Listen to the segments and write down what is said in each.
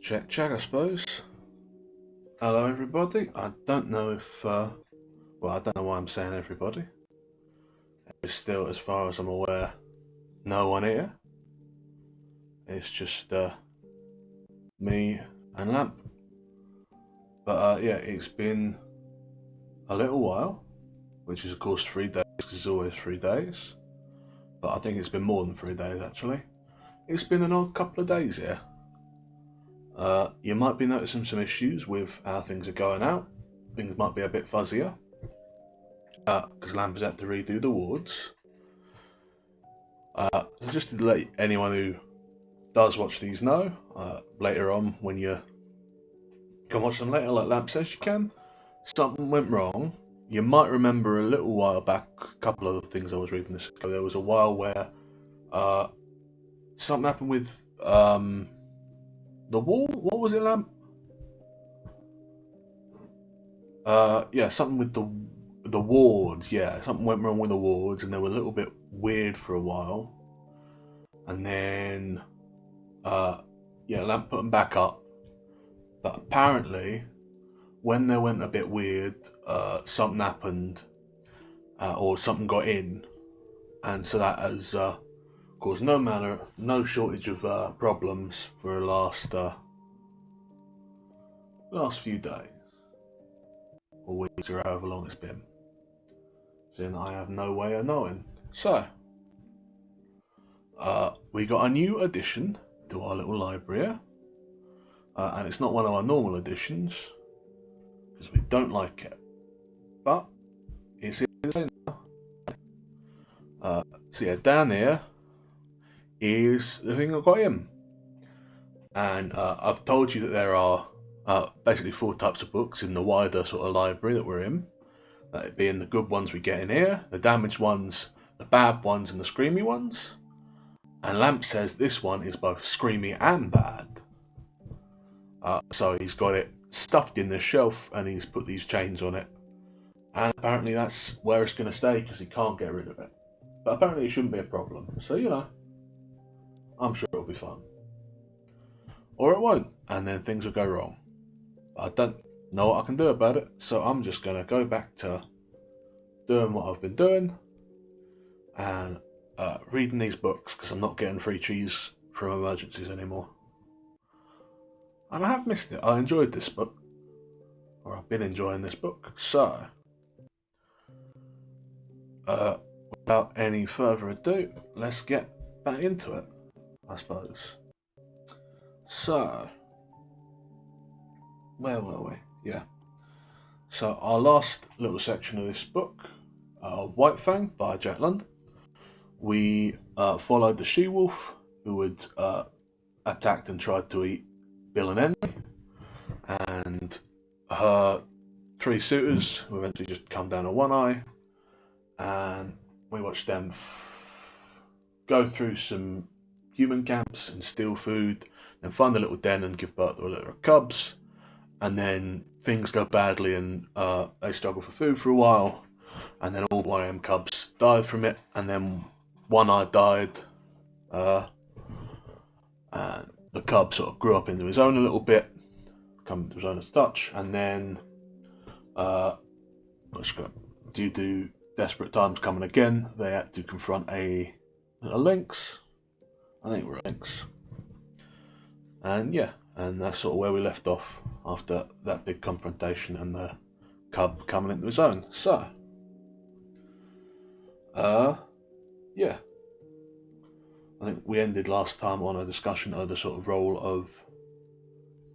Check, check, I suppose. Hello, everybody. I don't know if, well, I don't know why I'm saying everybody. There's still, as far as I'm aware, no one here. It's just me and Lamp. But yeah, it's been a little while, which is of course 3 days, because it's always 3 days. But I think it's been more than 3 days actually. It's been an odd couple of days here. You might be noticing some issues with how things are going out. Things might be a bit fuzzier. Because Lamp has had to redo the wards. Just to let anyone who does watch these know, later on when you can watch them later, like Lamp says you can, something went wrong. You might remember a little while back, a couple of things I was reading this ago, there was a while where something happened with the wall. What was it, Lamp? Yeah, something with the wards. Yeah, something went wrong with the wards, and they were a little bit weird for a while. And then, yeah, Lamp put them back up. But apparently, when they went a bit weird, something happened, or something got in, and so that has caused no shortage of problems for the last few days or weeks or however long it's been. Then I have no way of knowing. So, we got a new addition to our little library here. And it's not one of our normal editions, because we don't like it. But, it's here now. So yeah, down here is the thing that got him. And I've told you that there are basically 4 types of books in the wider sort of library that we're in. That being the good ones we get in here, the damaged ones, the bad ones, and the screamy ones. And Lamp says this one is both screamy and bad. So he's got it stuffed in the shelf and he's put these chains on it. And apparently that's where it's going to stay because he can't get rid of it. But apparently it shouldn't be a problem. So, you know, I'm sure it'll be fun. Or it won't, and then things will go wrong. But I don't know what I can do about it, so I'm just going to go back to doing what I've been doing and reading these books because I'm not getting free cheese from emergencies anymore. And I have missed it. I enjoyed this book, or I've been enjoying this book. So, without any further ado, let's get back into it, I suppose. So, where were we? Yeah. So, our last little section of this book, White Fang by Jack London, we followed the she-wolf who had attacked and tried to eat Bill and Henry, and her 3 suitors who eventually just come down on one eye, and we watched them go through some human camps and steal food, then find a little den and give birth to a litter of cubs, and then things go badly and they struggle for food for a while, and then all 1 of them cubs died from it, and then one eye died, and the cub sort of grew up into his own a little bit, come to his own as touch, and then due to desperate times coming again, they had to confront a lynx. I think we're lynx. And yeah, and that's sort of where we left off after that big confrontation and the cub coming into his own. So, yeah. I think we ended last time on a discussion of the sort of role of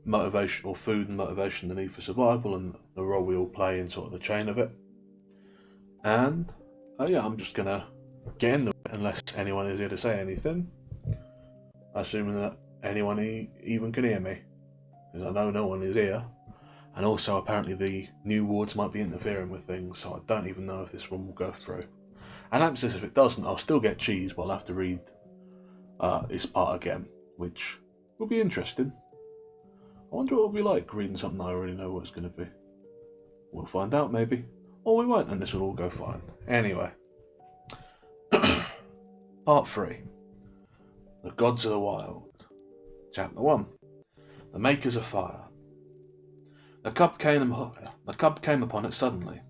motivation, or food and motivation, the need for survival, and the role we all play in sort of the chain of it. And yeah, I'm just gonna get into it unless anyone is here to say anything, assuming that anyone even can hear me, because I know no one is here. And also apparently the new wards might be interfering with things, so I don't even know if this one will go through. And that says if it doesn't, I'll still get cheese, but I'll have to read this part again, which will be interesting. I wonder what it'll be like reading something I already know what it's going to be. We'll find out maybe, or we won't, and this will all go fine. Anyway, Part 3, The Gods of the Wild, Chapter 1. The makers of fire. The cub came upon it suddenly.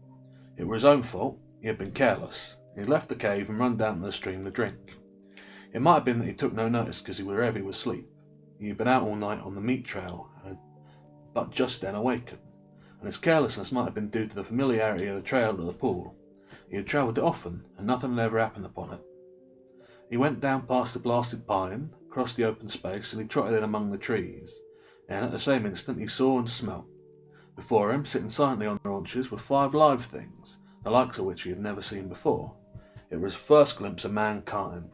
It were his own fault. He had been careless. He had left the cave and run down to the stream to drink. It might have been that he took no notice because he were heavy with sleep. He had been out all night on the meat trail and had but just then awakened, and his carelessness might have been due to the familiarity of the trail to the pool. He had travelled it often, and nothing had ever happened upon it. He went down past the blasted pine, crossed the open space, and he trotted in among the trees, and at the same instant he saw and smelt. Before him, sitting silently on their haunches, were 5 live things, the likes of which he had never seen before. It was his first glimpse of mankind.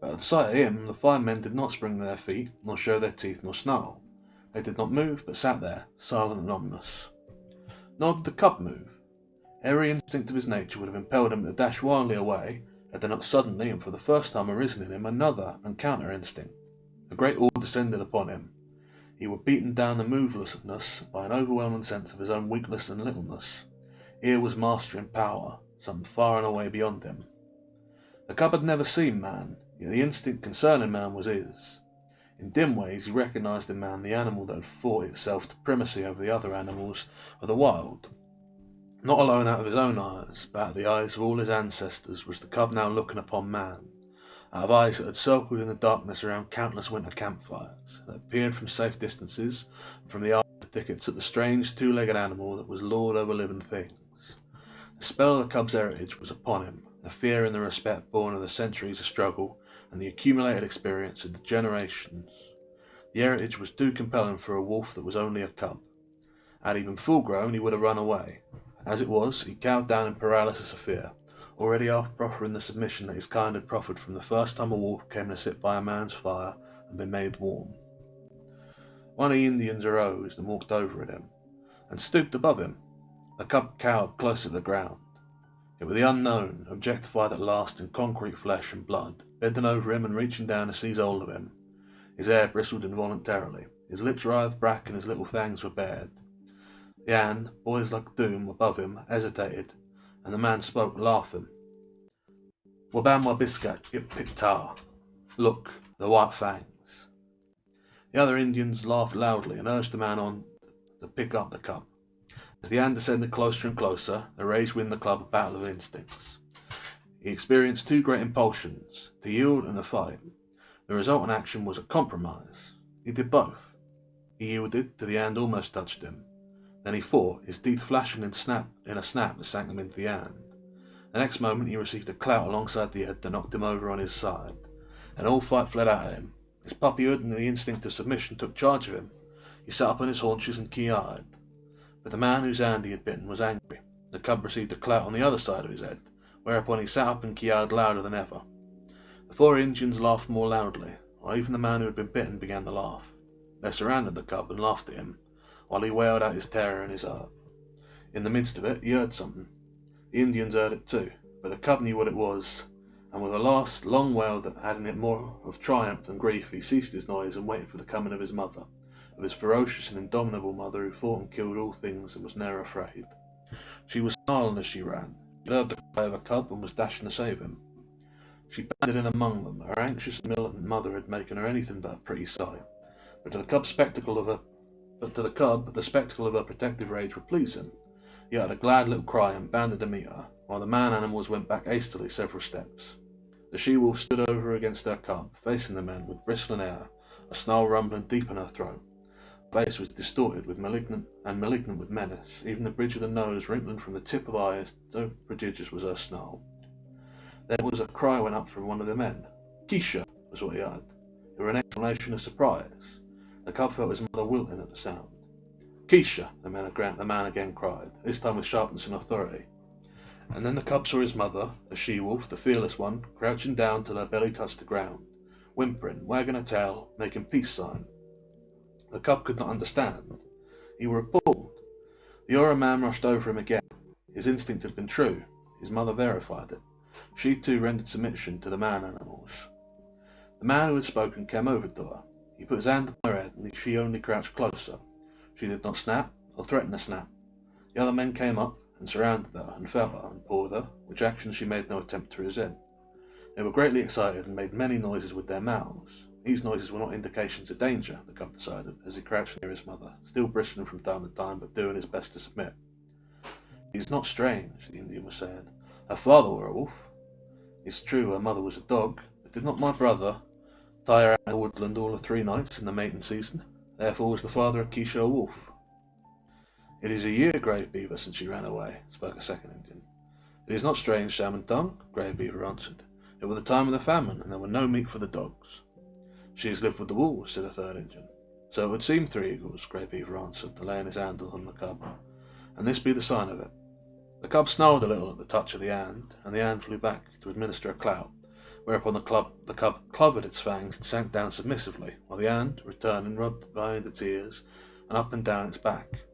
But at the sight of him, the 5 men did not spring to their feet, nor show their teeth, nor snarl. They did not move, but sat there, silent and ominous. Nor did the cub move. Every instinct of his nature would have impelled him to dash wildly away, had there not suddenly, and for the first time, arisen in him another and counter instinct. A great awe descended upon him. He were beaten down to movelessness by an overwhelming sense of his own weakness and littleness. Here was master in power, something far and away beyond him. The cub had never seen man, yet the instinct concerning man was his. In dim ways he recognised in man the animal that had fought itself to primacy over the other animals of the wild. Not alone out of his own eyes, but out of the eyes of all his ancestors was the cub now looking upon man, out of eyes that had circled in the darkness around countless winter campfires, that peered from safe distances, and from the arch of thickets at the strange 2-legged animal that was lord over living things. The spell of the cub's heritage was upon him, the fear and the respect born of the centuries of struggle, and the accumulated experience of the generations. The heritage was too compelling for a wolf that was only a cub. Had he been full grown, he would have run away. As it was, he cowed down in paralysis of fear, already half proffering the submission that his kind had proffered from the first time a wolf came to sit by a man's fire and be made warm. One of the Indians arose and walked over at him, and stooped above him. The cub cowered close to the ground. It was the unknown, objectified at last in concrete flesh and blood, bending over him and reaching down to seize hold of him. His hair bristled involuntarily, his lips writhed back and his little fangs were bared. The hand, poised like doom above him, hesitated, and the man spoke, laughing. Wabam wabiskat ip pictar. Look, the White Fangs. The other Indians laughed loudly and urged the man on to pick up the cub. As the hand descended closer and closer, they raised within the club a battle of instincts. He experienced 2 great impulsions, to yield and to fight. The resultant action was a compromise. He did both. He yielded till the hand almost touched him. Then he fought, his teeth flashing in a snap that sank him into the hand. The next moment he received a clout alongside the head that knocked him over on his side, and all fight fled out of him. His puppyhood and the instinct of submission took charge of him. He sat up on his haunches and key-eyed. But the man whose hand he had bitten was angry. The cub received a clout on the other side of his head, whereupon he sat up and key-eyed louder than ever. The 4 Indians laughed more loudly, while even the man who had been bitten began to laugh. They surrounded the cub and laughed at him, while he wailed out his terror and his hurt. In the midst of it, he heard something. The Indians heard it too, but the cub knew what it was, and with a last, long wail that had in it more of triumph than grief, he ceased his noise and waited for the coming of his mother, of his ferocious and indomitable mother who fought and killed all things and was never afraid. She was snarling as she ran. She heard the cry of a cub and was dashing to save him. She bounded in among them. Her anxious and militant mother had making her anything but a pretty sight, but to the cub, the spectacle of her protective rage would please him. He uttered a glad little cry and bounded to meet her, while the man animals went back hastily several steps. The she-wolf stood over against her cub, facing the men with bristling hair, a snarl rumbling deep in her throat. Her face was distorted with malignant with menace, even the bridge of the nose wrinkling from the tip of eyes, so prodigious was her snarl. Then was a cry went up from one of the men. Keisha was what he uttered. It were an exclamation of surprise. The cub felt his mother wilting at the sound. Keisha, the man again cried, this time with sharpness and authority. And then the cub saw his mother, the she-wolf, the fearless one, crouching down till her belly touched the ground, whimpering, wagging her tail, making peace sign. The cub could not understand. He were appalled. The Ora man rushed over him again. His instinct had been true. His mother verified it. She too rendered submission to the man animals. The man who had spoken came over to her. He put his hand on her head, and she only crouched closer. She did not snap, or threaten to snap. The other men came up, and surrounded her, and felt her, and pawed her, which action she made no attempt to resent. They were greatly excited, and made many noises with their mouths. These noises were not indications of danger, the cub decided, as he crouched near his mother, still bristling from time to time, but doing his best to submit. "It's not strange," the Indian was saying. "Her father were a wolf. It's true her mother was a dog, but did not my brother tie her out in the woodland all of 3 nights in the mating season? Therefore was the father of Keisha a wolf." "It is a year, Grave Beaver, since she ran away," spoke a second Indian. "It is not strange, Salmon Tongue," Grave Beaver answered. "It was the time of the famine, and there were no meat for the dogs." "She has lived with the wolves," said a third Indian. "So it would seem, Three Eagles," Grave Beaver answered, laying his hand on the cub. "And this be the sign of it." The cub snarled a little at the touch of the hand, and the hand flew back to administer a clout, whereupon the cub covered its fangs and sank down submissively, while the hand, returning, rubbed behind its ears and up and down its back.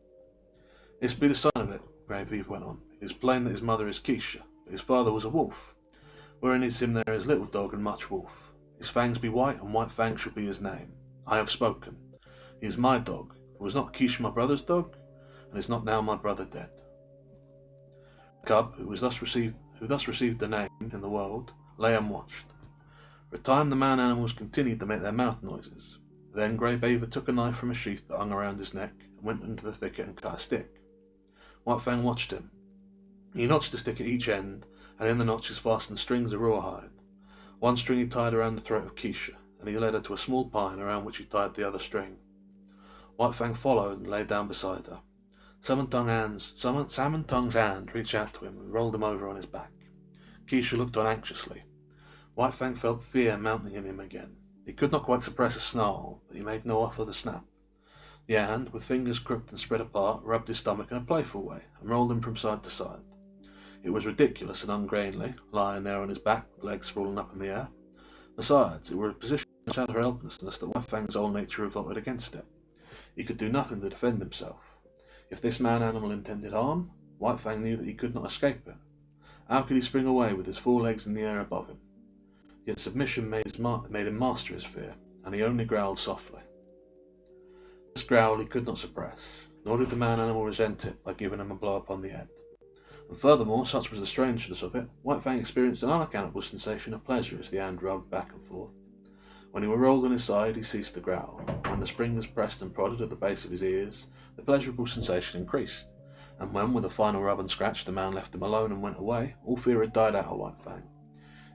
"This be the sign of it," Grave Beaver went on. "It is plain that his mother is Keisha, but his father was a wolf, wherein is him there is little dog and much wolf. His fangs be white, and White Fang shall be his name. I have spoken. He is my dog. It was not Keisha my brother's dog, and is not now my brother dead." The cub, who thus received the name in the world, lay and watched. For a time the man animals continued to make their mouth noises. Then Grey Beaver took a knife from a sheath that hung around his neck and went into the thicket and cut a stick. White Fang watched him. He notched the stick at each end, and in the notches fastened strings of rawhide. One string he tied around the throat of Keisha, and he led her to a small pine around which he tied the other string. White Fang followed and lay down beside her. Salmon Tongue's hand reached out to him and rolled him over on his back. Keisha looked on anxiously. White Fang felt fear mounting in him again. He could not quite suppress a snarl, but he made no offer to snap. The hand, with fingers crooked and spread apart, rubbed his stomach in a playful way and rolled him from side to side. It was ridiculous and ungainly, lying there on his back with legs sprawling up in the air. Besides, it were a position which had her helplessness that White Fang's whole nature revolted against it. He could do nothing to defend himself. If this man-animal intended harm, White Fang knew that he could not escape it. How could he spring away with his 4 legs in the air above him? Yet submission made him master his fear, and he only growled softly. This growl he could not suppress, nor did the man-animal resent it by giving him a blow upon the head. And furthermore, such was the strangeness of it, White Fang experienced an unaccountable sensation of pleasure as the hand rubbed back and forth. When he were rolled on his side, he ceased to growl. When the spring was pressed and prodded at the base of his ears, the pleasurable sensation increased. And when, with a final rub and scratch, the man left him alone and went away, all fear had died out of White Fang.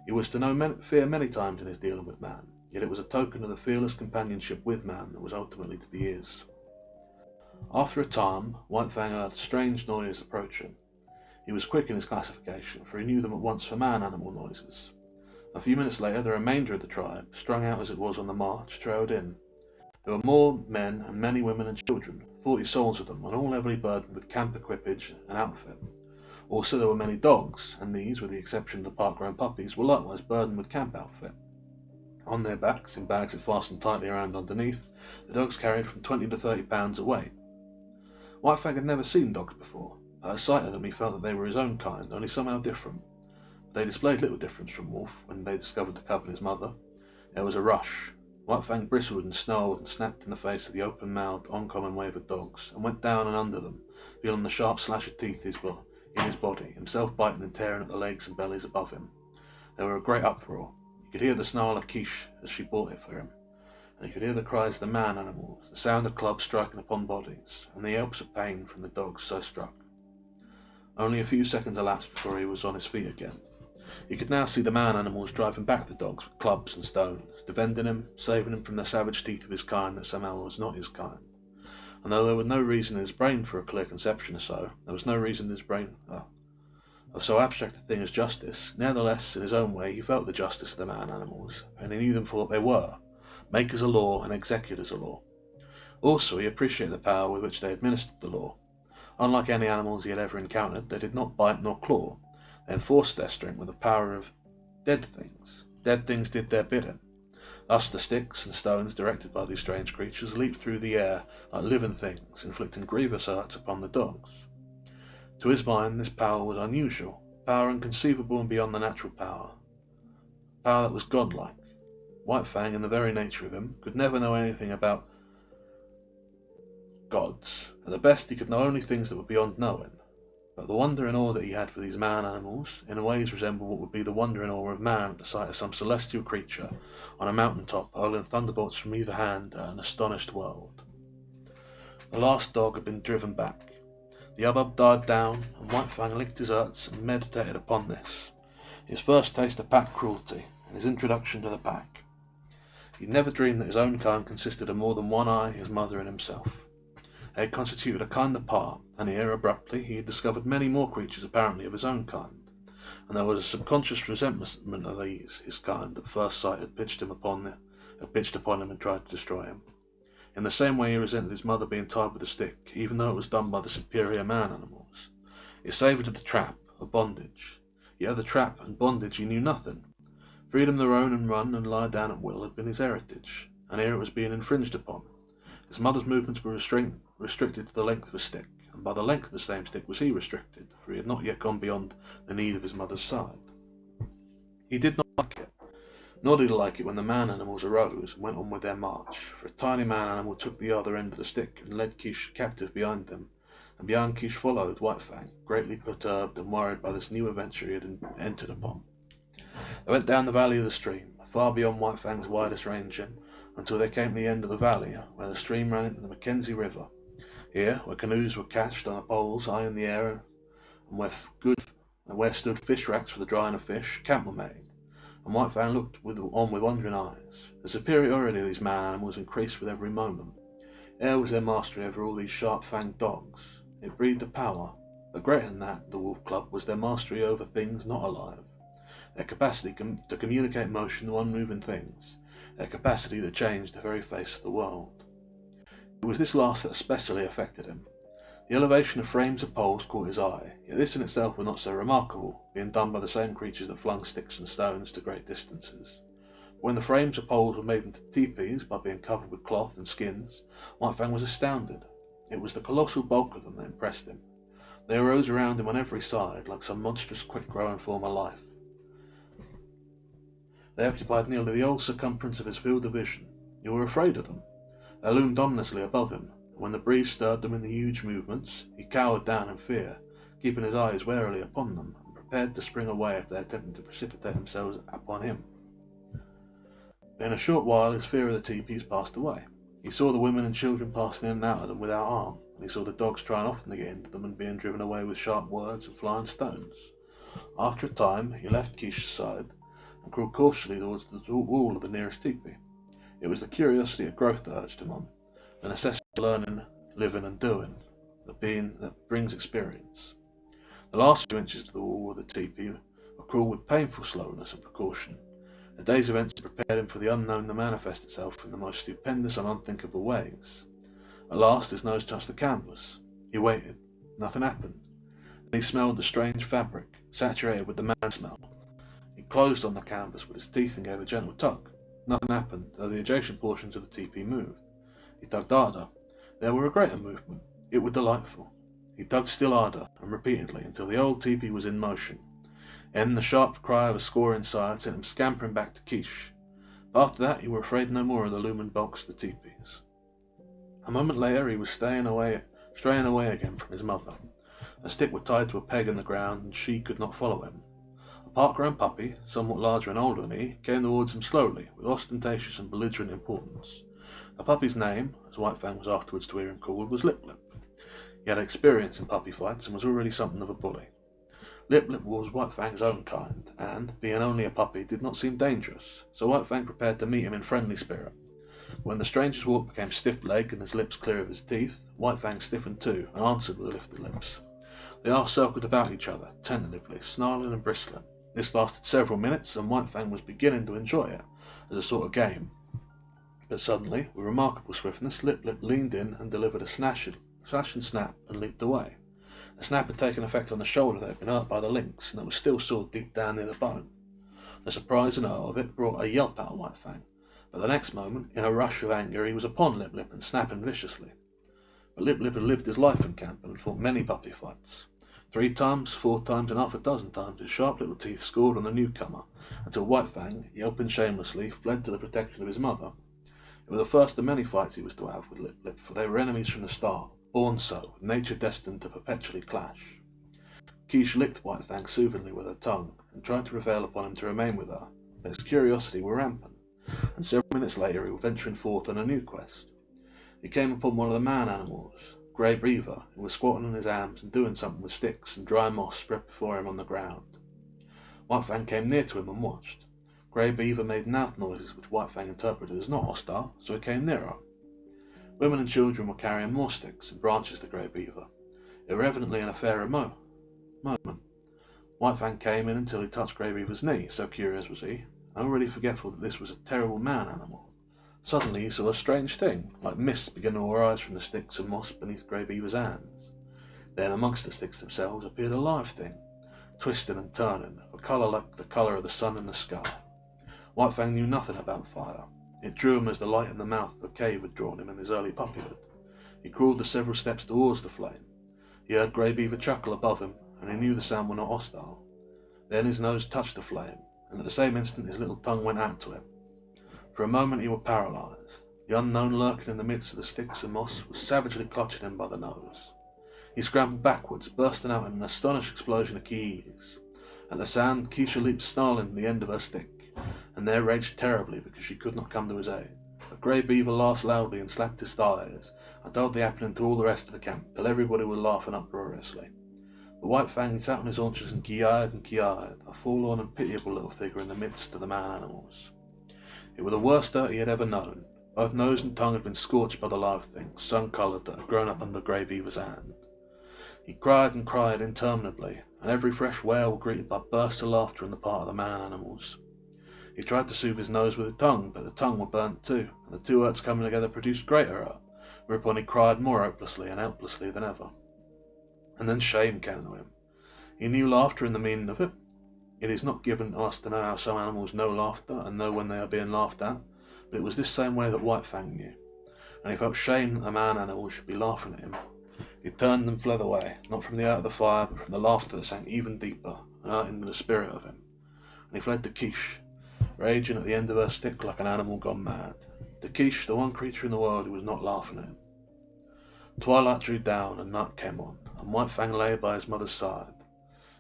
He was to know fear many times in his dealing with man, yet it was a token of the fearless companionship with man that was ultimately to be his. After a time, White Fang heard strange noise approaching. He was quick in his classification, for he knew them at once for man-animal noises. A few minutes later, the remainder of the tribe, strung out as it was on the march, trailed in. There were more men and many women and children, 40 souls of them, and all heavily burdened with camp equipage and outfit. Also there were many dogs, and these, with the exception of the part-grown puppies, were likewise burdened with camp outfit. On their backs, in bags that fastened tightly around underneath, the dogs carried from 20 to 30 pounds a weight. White Fang had never seen dogs before, but at sight of them he felt that they were his own kind, only somehow different. They displayed little difference from Wolf when they discovered the cub and his mother. There was a rush. White Fang bristled and snarled and snapped in the face of the open-mouthed, uncommon wave of dogs, and went down and under them, feeling the sharp slash of teeth in his body, himself biting and tearing at the legs and bellies above him. There were a great uproar. He could hear the snarl of Quiche as she brought it for him, and he could hear the cries of the man-animals, the sound of clubs striking upon bodies, and the yelps of pain from the dogs so struck. Only a few seconds elapsed before he was on his feet again. He could now see the man-animals driving back the dogs with clubs and stones, defending him, saving him from the savage teeth of his kind that somehow was not his kind. And though there was no reason in his brain for a clear conception or so, there was no reason in his brain of so abstract a thing as justice. Nevertheless, in his own way, he felt the justice of the man-animals, and he knew them for what they were, makers of law and executors of law. Also, he appreciated the power with which they administered the law. Unlike any animals he had ever encountered, they did not bite nor claw. They enforced their strength with the power of dead things. Dead things did their bidding. Thus the sticks and stones directed by these strange creatures leaped through the air like living things, inflicting grievous hurts upon the dogs. To his mind this power was unusual, power inconceivable and beyond the natural power that was godlike. White Fang, in the very nature of him, could never know anything about gods. At the best he could know only things that were beyond knowing. but the wonder and awe that he had for these man animals in ways resembled what would be the wonder and awe of man at the sight of some celestial creature on a mountain top hurling thunderbolts from either hand at an astonished world. The last dog had been driven back. The hubbub died down, and White Fang licked his hurts and meditated upon this, his first taste of pack cruelty, and his introduction to the pack. He'd never dreamed that his own kind consisted of more than one eye, his mother, and himself. They had constituted a kind apart, and here, abruptly, he had discovered many more creatures apparently of his own kind, and there was a subconscious resentment of these, his kind, at first sight had pitched upon him and tried to destroy him. In the same way he resented his mother being tied with a stick, even though it was done by the superior man animals. It savoured of the trap, of bondage. Yet of the trap and bondage he knew nothing. Freedom to roam and run and lie down at will had been his heritage, and here it was being infringed upon. His mother's movements were restricted to the length of a stick, and by the length of the same stick was he restricted, for he had not yet gone beyond the need of his mother's side. He did not like it, nor did he like it when the man animals arose and went on with their march, for a tiny man animal took the other end of the stick and led Quiche captive behind them, and behind Quiche followed White Fang, greatly perturbed and worried by this new adventure he had entered upon. They went down the valley of the stream, far beyond White Fang's widest ranging, until they came to the end of the valley, where the stream ran into the Mackenzie River. Here, where canoes were cached on poles high in the air, and where stood fish racks for the drying of fish, camp were made, and White Fang looked on with wondering eyes. The superiority of these man animals increased with every moment. Here was their mastery over all these sharp-fanged dogs. It breathed a power, but greater than that, the Wolf Club, was their mastery over things not alive. Their capacity to communicate motion to unmoving things, their capacity to change the very face of the world. It was this last that especially affected him. The elevation of frames of poles caught his eye, yet this in itself was not so remarkable, being done by the same creatures that flung sticks and stones to great distances. But when the frames of poles were made into teepees by being covered with cloth and skins, White Fang was astounded. It was the colossal bulk of them that impressed him. They arose around him on every side, like some monstrous quick-growing form of life. They occupied nearly the whole circumference of his field of vision. You were afraid of them. They loomed ominously above him, and when the breeze stirred them in the huge movements, he cowered down in fear, keeping his eyes warily upon them, and prepared to spring away if they attempted to precipitate themselves upon him. But in a short while his fear of the teepees passed away. He saw the women and children passing in and out of them without harm, and he saw the dogs trying often to get into them and being driven away with sharp words and flying stones. After a time he left Quiche's side, and crawled cautiously towards the wall of the nearest teepee. It was the curiosity of growth that urged him on, the necessity of learning, living and doing, that brings experience. The last few inches of the wall of the teepee were crawled with painful slowness and precaution. The day's events had prepared him for the unknown to manifest itself in the most stupendous and unthinkable ways. At last his nose touched the canvas. He waited. Nothing happened. Then he smelled the strange fabric, saturated with the man smell. He closed on the canvas with his teeth and gave a gentle tug. Nothing happened, though the adjacent portions of the teepee moved. He tugged harder. There were a greater movement. It was delightful. He tugged still harder, and repeatedly, until the old teepee was in motion. Then the sharp cry of a squaw inside sent him scampering back to Quiche. But after that he were afraid no more of the looming bulks of the teepees. A moment later he was straying away again from his mother. A stick was tied to a peg in the ground, and she could not follow him. A part-grown puppy, somewhat larger and older than he, came towards him slowly, with ostentatious and belligerent importance. The puppy's name, as White Fang was afterwards to hear him called, was Lip Lip. He had experience in puppy fights and was already something of a bully. Lip Lip was White Fang's own kind, and, being only a puppy, did not seem dangerous, so White Fang prepared to meet him in friendly spirit. When the stranger's walk became stiff-legged and his lips clear of his teeth, White Fang stiffened too, and answered with lifted lips. They all circled about each other, tentatively, snarling and bristling. This lasted several minutes, and White Fang was beginning to enjoy it, as a sort of game. But suddenly, with remarkable swiftness, Lip Lip leaned in and delivered a slash and snap and leaped away. The snap had taken effect on the shoulder that had been hurt by the lynx, and that was still sore deep down near the bone. The surprise and awe of it brought a yelp out of White Fang, but the next moment, in a rush of anger, he was upon Lip Lip and snapping viciously. But Lip Lip had lived his life in camp and had fought many puppy fights. 3 times, 4 times, and half a dozen times his sharp little teeth scored on the newcomer, until White Fang, yelping shamelessly, fled to the protection of his mother. It was the first of many fights he was to have with Lip Lip, for they were enemies from the start, born so, with nature destined to perpetually clash. Quiche licked White Fang soothingly with her tongue and tried to prevail upon him to remain with her, but his curiosity were rampant, and several minutes later he was venturing forth on a new quest. He came upon one of the man-animals, Grey Beaver, who was squatting on his arms and doing something with sticks and dry moss spread before him on the ground. White Fang came near to him and watched. Grey Beaver made mouth noises which White Fang interpreted as not hostile, so he came nearer. Women and children were carrying more sticks and branches to Grey Beaver. They were evidently in a fair moment. White Fang came in until he touched Grey Beaver's knee, so curious was he, and already forgetful that this was a terrible man-animal. Suddenly he saw a strange thing, like mist begin to arise from the sticks and moss beneath Grey Beaver's hands. Then amongst the sticks themselves appeared a live thing, twisting and turning, of a colour like the colour of the sun in the sky. White Fang knew nothing about fire. It drew him as the light in the mouth of a cave had drawn him in his early puppyhood. He crawled the several steps towards the flame. He heard Grey Beaver chuckle above him, and he knew the sound was not hostile. Then his nose touched the flame, and at the same instant his little tongue went out to him. For a moment he was paralysed. The unknown lurking in the midst of the sticks and moss was savagely clutching him by the nose. He scrambled backwards, bursting out in an astonished explosion of keys. At the sound, Keisha leaped snarling to the end of her stick, and there raged terribly because she could not come to his aid. But Grey Beaver laughed loudly and slapped his thighs, and told the happening to all the rest of the camp, till everybody was laughing uproariously. The White Fang sat on his haunches and ki-eyed, a forlorn and pitiable little figure in the midst of the man-animals. It was the worst hurt he had ever known. Both nose and tongue had been scorched by the live thing, sun-coloured, that had grown up under Grey Beaver's hand. He cried and cried interminably, and every fresh wail was greeted by bursts of laughter on the part of the man-animals. He tried to soothe his nose with his tongue, but the tongue was burnt too, and the two hurts coming together produced greater hurt, whereupon he cried more hopelessly and helplessly than ever. And then shame came to him. He knew laughter and the meaning of it. It is not given to us to know how some animals know laughter and know when they are being laughed at, but it was this same way that White Fang knew, and he felt shame that the man-animal should be laughing at him. He turned and fled away, not from the out of the fire, but from the laughter that sank even deeper, and out into the spirit of him. And he fled to Quiche, raging at the end of her stick like an animal gone mad. To Quiche, the one creature in the world who was not laughing at him. Twilight drew down and night came on, and White Fang lay by his mother's side.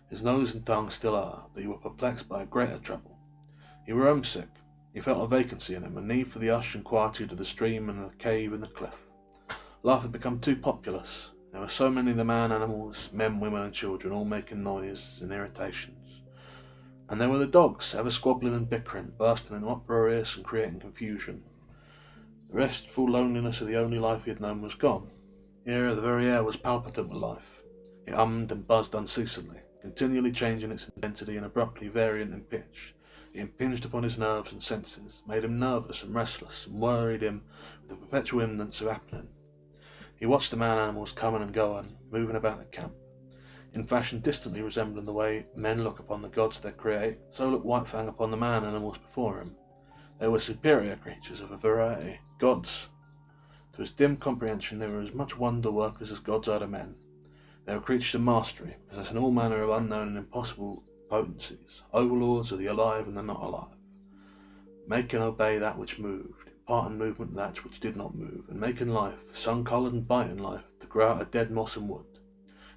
His nose and tongue still hurt, but he was perplexed by a greater trouble. He were homesick. He felt a vacancy in him, a need for the hush and quietude of the stream and the cave and the cliff. Life had become too populous. There were so many of the man-animals, men, women and children, all making noises and irritations. And there were the dogs, ever squabbling and bickering, bursting into uproarious and creating confusion. The restful loneliness of the only life he had known was gone. Here the very air was palpitant with life. It hummed and buzzed unceasingly, continually changing its intensity and abruptly variant in pitch. It impinged upon his nerves and senses, made him nervous and restless, and worried him with the perpetual imminence of happening. He watched the man-animals coming and going, moving about the camp. In fashion distantly resembling the way men look upon the gods they create, so looked White Fang upon the man-animals before him. They were superior creatures of a variety, gods. To his dim comprehension they were as much wonder workers as gods are to men. They were creatures of mastery, possessing all manner of unknown and impossible potencies, overlords of the alive and the not alive, making obey that which moved, imparting movement to that which did not move, and making life, sun-coloured and biting life, to grow out of dead moss and wood.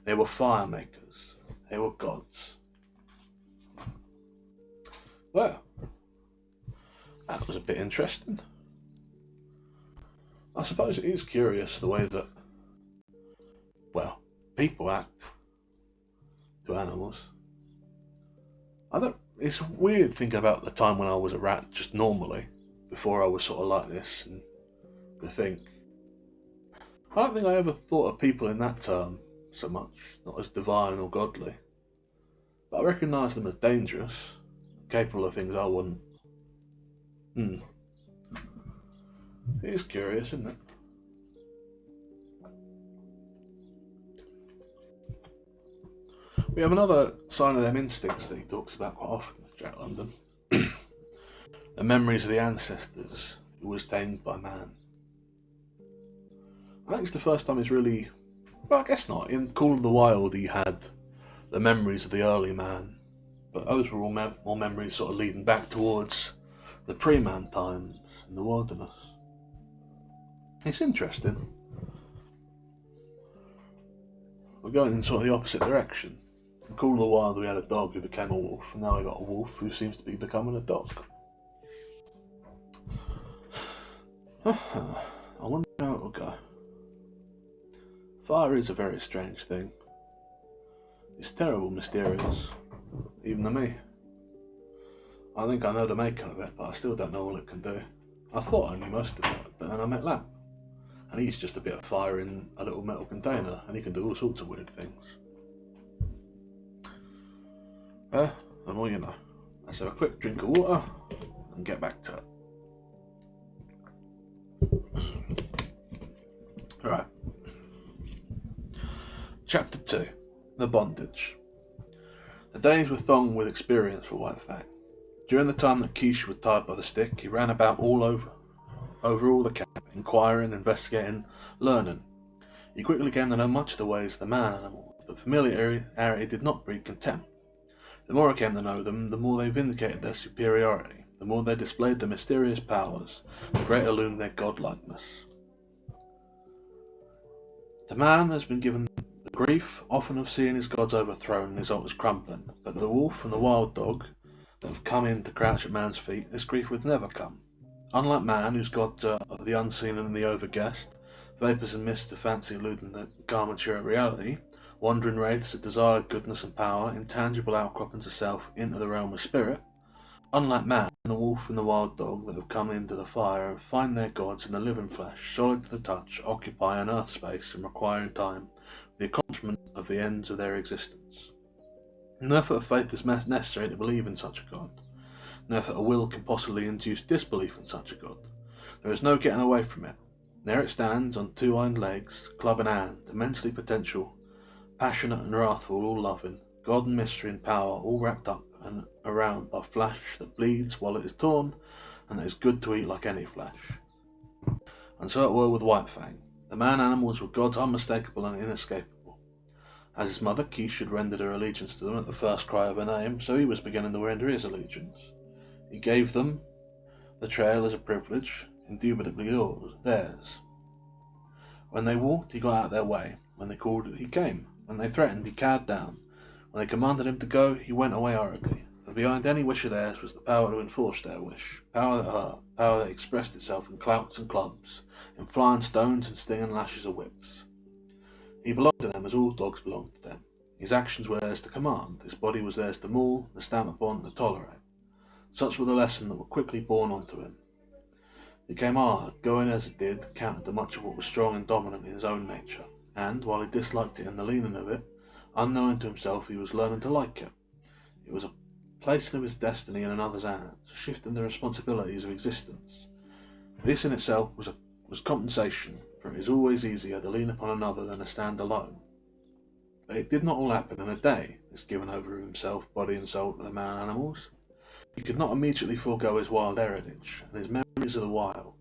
They were fire makers. They were gods. Well, that was a bit interesting. I suppose it is curious the way that, well, people act to animals. It's weird thinking about the time when I was a rat just normally, before I was sort of like this, and to think. I don't think I ever thought of people in that term so much, not as divine or godly. But I recognise them as dangerous, capable of things I wouldn't. It is curious, isn't it? We have another sign of them instincts that he talks about quite often, Jack London. The memories of the ancestors who was tamed by man. I think it's the first time he's really... Well, I guess not. In Call of the Wild he had the memories of the early man. But those were all memories sort of leading back towards the pre-man times in the wilderness. It's interesting. We're going in sort of the opposite direction. Call of the Wild, we had a dog who became a wolf, and now we got a wolf who seems to be becoming a dog. I wonder how it will go. Fire is a very strange thing. It's terrible mysterious, even to me. I think I know the making of it, but I still don't know all it can do. I thought I knew most of it, but then I met Lamp, and he's just a bit of fire in a little metal container, and he can do all sorts of weird things. The more you know. Let's have a quick drink of water and get back to it. Right. Chapter 2. The Bondage. The days were thronged with experience for White Fang. During the time that Quiche was tied by the stick, he ran about all over all the camp, inquiring, investigating, learning. He quickly came to know much of the ways of the man animals, but familiarity did not breed contempt. The more I came to know them, the more they vindicated their superiority, the more they displayed their mysterious powers, the greater loomed their godlikeness. The man has been given the grief often of seeing his gods overthrown and his altars crumbling, but the wolf and the wild dog that have come in to crouch at man's feet, this grief would never come. Unlike man, whose gods are the unseen and the overguessed, vapours and mists of fancy eluding the garmenture of reality, wandering wraiths of desired goodness and power, intangible outcroppings of self into the realm of spirit. Unlike man, the wolf and the wild dog that have come into the fire and find their gods in the living flesh, solid to the touch, occupy an earth space and require in time the accomplishment of the ends of their existence. No effort of faith is necessary to believe in such a god. No effort of will can possibly induce disbelief in such a god. There is no getting away from it. There it stands on two hind legs, club in hand, immensely potential, passionate and wrathful, all loving, God and mystery and power, all wrapped up and around by flesh that bleeds while it is torn, and that is good to eat like any flesh. And so it were with White Fang. The man animals were gods unmistakable and inescapable. As his mother, Quiche, had rendered her allegiance to them at the first cry of her name, so he was beginning to render his allegiance. He gave them the trail as a privilege, indubitably theirs. When they walked, he got out their way. When they called, he came. When they threatened, he cowed down. When they commanded him to go, he went away hurriedly. For behind any wish of theirs was the power to enforce their wish, power that hurt, power that expressed itself in clouts and clubs, in flying stones and stinging lashes of whips. He belonged to them as all dogs belonged to them. His actions were theirs to command, his body was theirs to maul, to stamp upon, to tolerate. Such were the lessons that were quickly borne onto him. It came hard, going as it did, counter to much of what was strong and dominant in his own nature, and, while he disliked it in the leaning of it, unknowing to himself he was learning to like it. It was a placing of his destiny in another's hands, a shift in the responsibilities of existence. This in itself was compensation, for it is always easier to lean upon another than to stand alone. But it did not all happen in a day, this giving over of himself, body and soul to the man animals. He could not immediately forego his wild heritage, and his memories of the wild.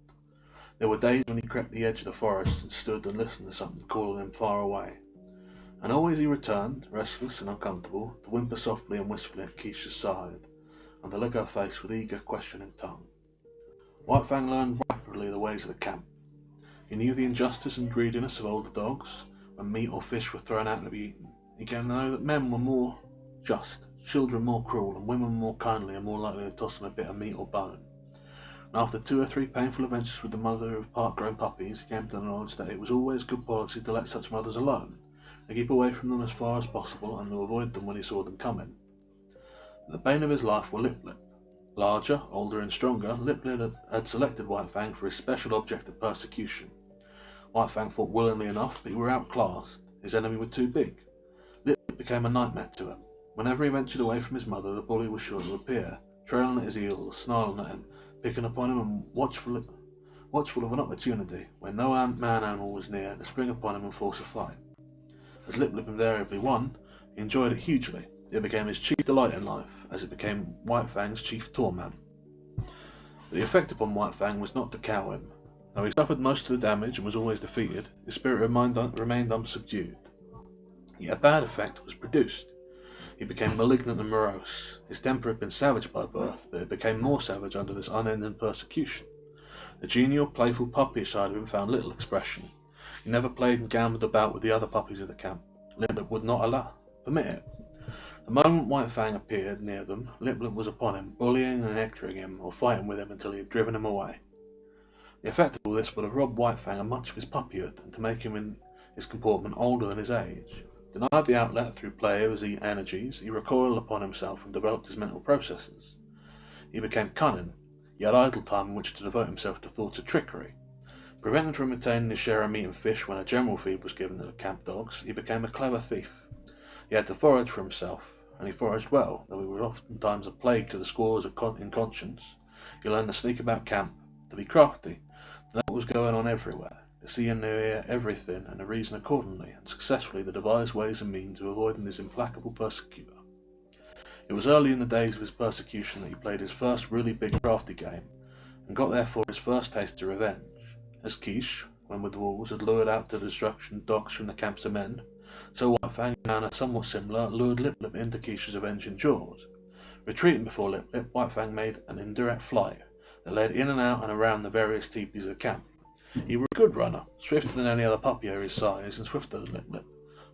There were days when he crept the edge of the forest and stood and listened to something calling him far away. And always he returned, restless and uncomfortable, to whimper softly and wistfully at Quiche's side, and to lick her face with eager, questioning tongue. White Fang learned rapidly the ways of the camp. He knew the injustice and greediness of older dogs, when meat or fish were thrown out to be eaten. He came to know that men were more just, children more cruel, and women more kindly and more likely to toss them a bit of meat or bone. And after 2 or 3 painful adventures with the mother of part-grown puppies, he came to the knowledge that it was always good policy to let such mothers alone, to keep away from them as far as possible and to avoid them when he saw them coming. The bane of his life were Lip Lip. Larger, older and stronger, Lip Lip had selected White Fang for his special object of persecution. White Fang fought willingly enough, but he were outclassed. His enemy were too big. Lip Lip became a nightmare to him. Whenever he ventured away from his mother, the bully was sure to appear, trailing at his heels, snarling at him, picking upon him and watchful of an opportunity, when no man animal was near, to spring upon him and force a fight. As Lip Lip invariably won, he enjoyed it hugely. It became his chief delight in life, as it became White Fang's chief torment. But the effect upon White Fang was not to cow him. Though he suffered most of the damage and was always defeated, his spirit remained unsubdued. Yet a bad effect was produced. He became malignant and morose. His temper had been savage by birth, but it became more savage under this unending persecution. The genial, playful, puppyish side of him found little expression. He never played and gambled about with the other puppies of the camp. Lip Lip would not permit it. The moment White Fang appeared near them, Lip Lip was upon him, bullying and hectoring him, or fighting with him until he had driven him away. The effect of all this would have robbed White Fang of much of his puppyhood, and to make him in his comportment older than his age. Denied the outlet through play of his energies, he recoiled upon himself and developed his mental processes. He became cunning. He had idle time in which to devote himself to thoughts of trickery. Prevented from obtaining his share of meat and fish when a general feed was given to the camp dogs, he became a clever thief. He had to forage for himself, and he foraged well, though he was oftentimes a plague to the squaws in conscience. He learned to sneak about camp, to be crafty, to know what was going on everywhere, to see and hear everything and to reason accordingly, and successfully to devise ways and means of avoiding his implacable persecutor. It was early in the days of his persecution that he played his first really big crafty game, and got therefore his first taste of revenge. As Quiche, when with the wolves, had lured out to destruction dogs from the camps of men, so White Fang, in a manner somewhat similar, lured Lip Lip into Quiche's avenging jaws. Retreating before Lip Lip, White Fang made an indirect flight that led in and out and around the various teepees of the camp. He was a good runner, swifter than any other puppy of his size, and swifter than Lip Lip,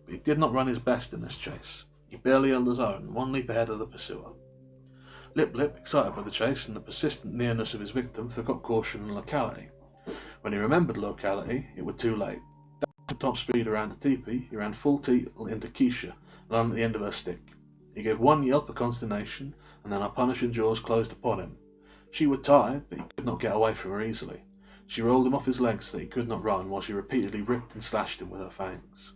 but he did not run his best in this chase. He barely held his own, one leap ahead of the pursuer. Lip Lip, excited by the chase and the persistent nearness of his victim, forgot caution and locality. When he remembered locality, it was too late. Down to top speed around the teepee, he ran full tilt into Keisha and on at the end of her stick. He gave one yelp of consternation, and then her punishing jaws closed upon him. She was tired, but he could not get away from her easily. She rolled him off his legs so that he could not run, while she repeatedly ripped and slashed him with her fangs.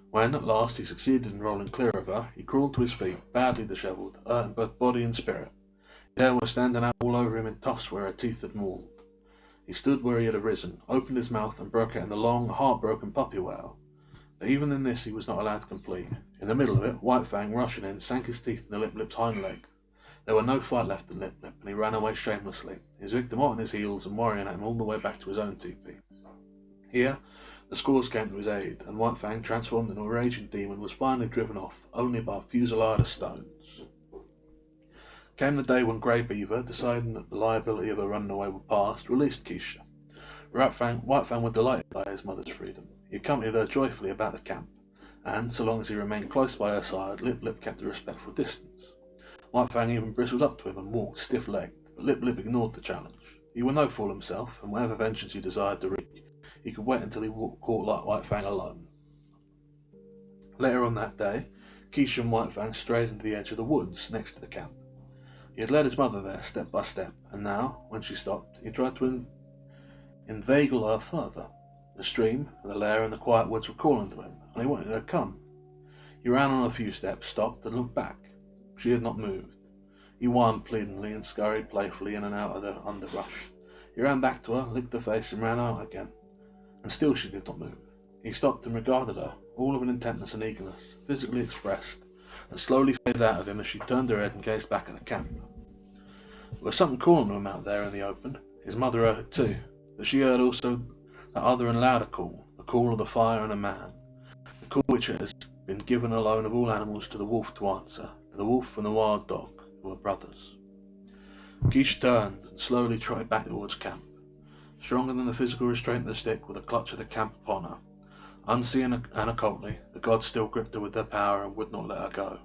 When, at last, he succeeded in rolling clear of her, he crawled to his feet, badly dishevelled, hurting both body and spirit. His hair was standing out all over him in tufts where her teeth had mauled. He stood where he had arisen, opened his mouth, and broke out in the long, heartbroken puppy wail. But even in this he was not allowed to complete. In the middle of it, White Fang, rushing in, sank his teeth in the Lip Lip's hind leg. There was no fight left in Lip Lip, and he ran away shamelessly, his victim hot on his heels and worrying at him all the way back to his own teepee. Here, the squaws came to his aid, and White Fang, transformed into a raging demon, was finally driven off, only by a fusillade of stones. Came the day when Grey Beaver, deciding that the liability of her running away was past, released Keisha. White Fang was delighted by his mother's freedom. He accompanied her joyfully about the camp, and, so long as he remained close by her side, Lip Lip kept a respectful distance. White Fang even bristled up to him and walked stiff-legged, but Lip Lip ignored the challenge. He was no fool himself, and whatever vengeance he desired to wreak, he could wait until he caught like White Fang alone. Later on that day, Keisha and White Fang strayed into the edge of the woods next to the camp. He had led his mother there step by step, and now, when she stopped, he tried to inveigle her further. The stream, the lair, and the quiet woods were calling to him, and he wanted her to come. He ran on a few steps, stopped, and looked back. She had not moved. He whined pleadingly and scurried playfully in and out of the underbrush. He ran back to her, licked her face, and ran out again. And still she did not move. He stopped and regarded her, all of an intentness and eagerness, physically expressed, and slowly faded out of him as she turned her head and gazed back at the camp. There was something calling to him out there in the open. His mother heard it too, but she heard also that other and louder call, the call of the fire and a man, the call which has been given alone of all animals to the wolf to answer, to the wolf and the wild dog, who were brothers. Keisha turned and slowly trotted back towards camp. Stronger than the physical restraint of the stick, with a clutch of the camp upon her. Unseen and occultly, the gods still gripped her with their power and would not let her go.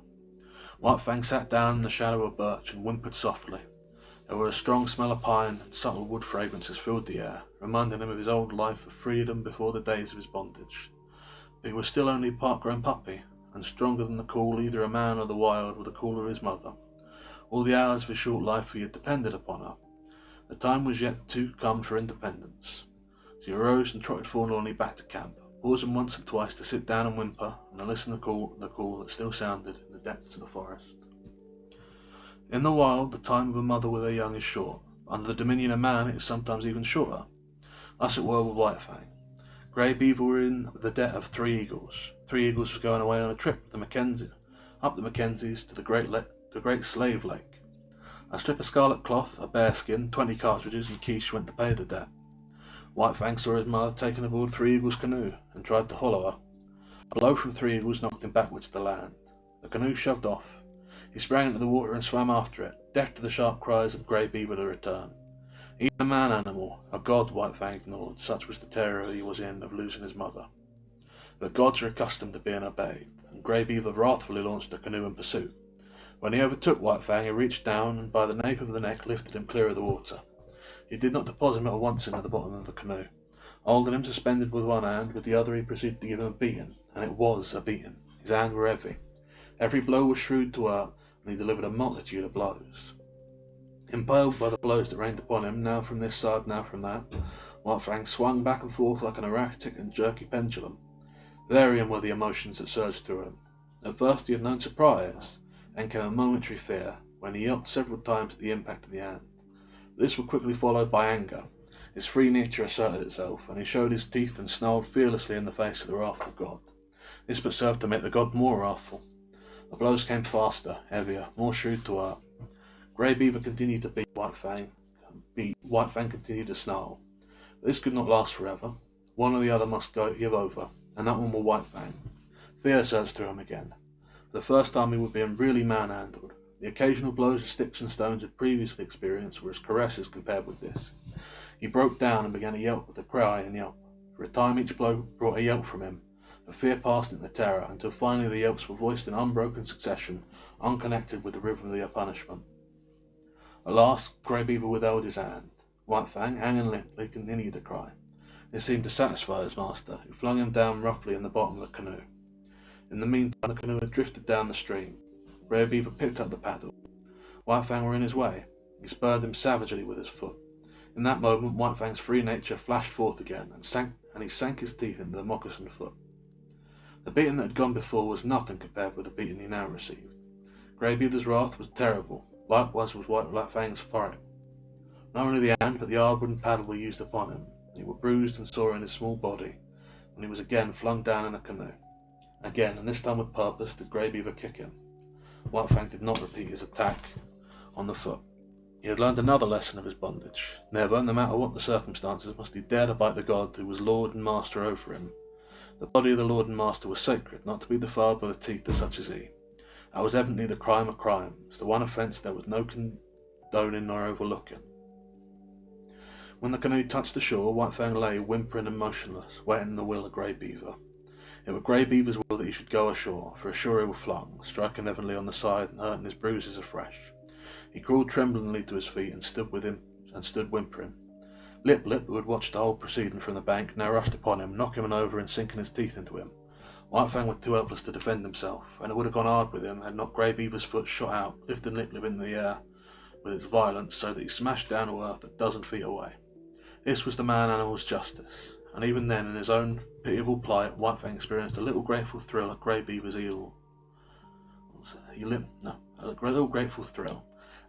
White Fang sat down in the shadow of a birch and whimpered softly. There was a strong smell of pine and subtle wood fragrances filled the air, reminding him of his old life of freedom before the days of his bondage. But he was still only a part-grown puppy, and stronger than the call either of man or the wild with the call of his mother. All the hours of his short life he had depended upon her. The time was yet to come for independence. She arose and trotted forlornly back to camp, pausing once or twice to sit down and whimper, and to listen to the call that still sounded in the depths of the forest. In the wild, the time of a mother with her young is short. Under the dominion of man, it is sometimes even shorter. Thus it were with White Fang. Grey Beaver were in the debt of 3 eagles. 3 eagles were going away on a trip up the Mackenzies to the Great Slave Lake. A strip of scarlet cloth, a bearskin, 20 cartridges, and Quiche went to pay the debt. White Fang saw his mother taken aboard 3 Eagles' canoe, and tried to follow her. A blow from 3 Eagles knocked him backwards to the land. The canoe shoved off. He sprang into the water and swam after it, deaf to the sharp cries of Grey Beaver to return. Even a man animal, a god, White Fang ignored, such was the terror he was in of losing his mother. But gods are accustomed to being obeyed, and Grey Beaver wrathfully launched a canoe in pursuit. When he overtook White Fang, he reached down and by the nape of the neck lifted him clear of the water. He did not deposit him at once into the bottom of the canoe. Holding him suspended with one hand, with the other he proceeded to give him a beating, and it was a beating. His hands were heavy. Every blow was shrewd to hurt, and he delivered a multitude of blows. Impaled by the blows that rained upon him, now from this side, now from that, White Fang swung back and forth like an erratic and jerky pendulum. Varying were the emotions that surged through him. At first he had known surprise, then came a momentary fear, when he yelped several times at the impact of the hand. This was quickly followed by anger. His free nature asserted itself, and he showed his teeth and snarled fearlessly in the face of the wrathful god. This but served to make the god more wrathful. The blows came faster, heavier, more shrewd to hurt. Grey Beaver continued to beat White Fang. White Fang continued to snarl. But this could not last forever. One or the other must give over, and that one was White Fang. Fear surged through him again. For the first time he was being really manhandled. The occasional blows of sticks and stones he had previously experienced were as caresses compared with this. He broke down and began to yelp with a cry and yelp. For a time each blow brought a yelp from him, but fear passed into terror, until finally the yelps were voiced in unbroken succession, unconnected with the rhythm of their punishment. At last Grey Beaver withheld his hand. White Fang, hanging limply, continued to cry. It seemed to satisfy his master, who flung him down roughly in the bottom of the canoe. In the meantime the canoe had drifted down the stream. Grey Beaver picked up the paddle. White Fang were in his way. He spurred him savagely with his foot. In that moment White Fang's free nature flashed forth again, and he sank his teeth into the moccasined foot. The beating that had gone before was nothing compared with the beating he now received. Grey Beaver's wrath was terrible, likewise was White Fang's fright. Not only the hand, but the hard wooden paddle were used upon him, and he was bruised and sore in his small body, when he was again flung down in the canoe. Again, and this time with purpose, did Grey Beaver kick him. White Fang did not repeat his attack on the foot. He had learned another lesson of his bondage. Never, no matter what the circumstances, must he dare to bite the god who was lord and master over him. The body of the lord and master was sacred, not to be defiled by the teeth of such as he. That was evidently the crime of crimes, the one offence there was no condoning nor overlooking. When the canoe touched the shore, White Fang lay whimpering and motionless, waiting the will of Grey Beaver. It was Grey Beaver's will that he should go ashore, for ashore he was flung, striking heavily on the side and hurting his bruises afresh. He crawled tremblingly to his feet and stood whimpering. Lip, who had watched the whole proceeding from the bank, now rushed upon him, knocking him over and sinking his teeth into him. White Fang was too helpless to defend himself, and it would have gone hard with him had not Grey Beaver's foot shot out, lifting Lip into the air with its violence, so that he smashed down to earth a dozen feet away. This was the man-animal's justice, and even then, in his own pitiable plight, White Fang experienced a little grateful thrill at Grey Beaver's heel. A little grateful thrill.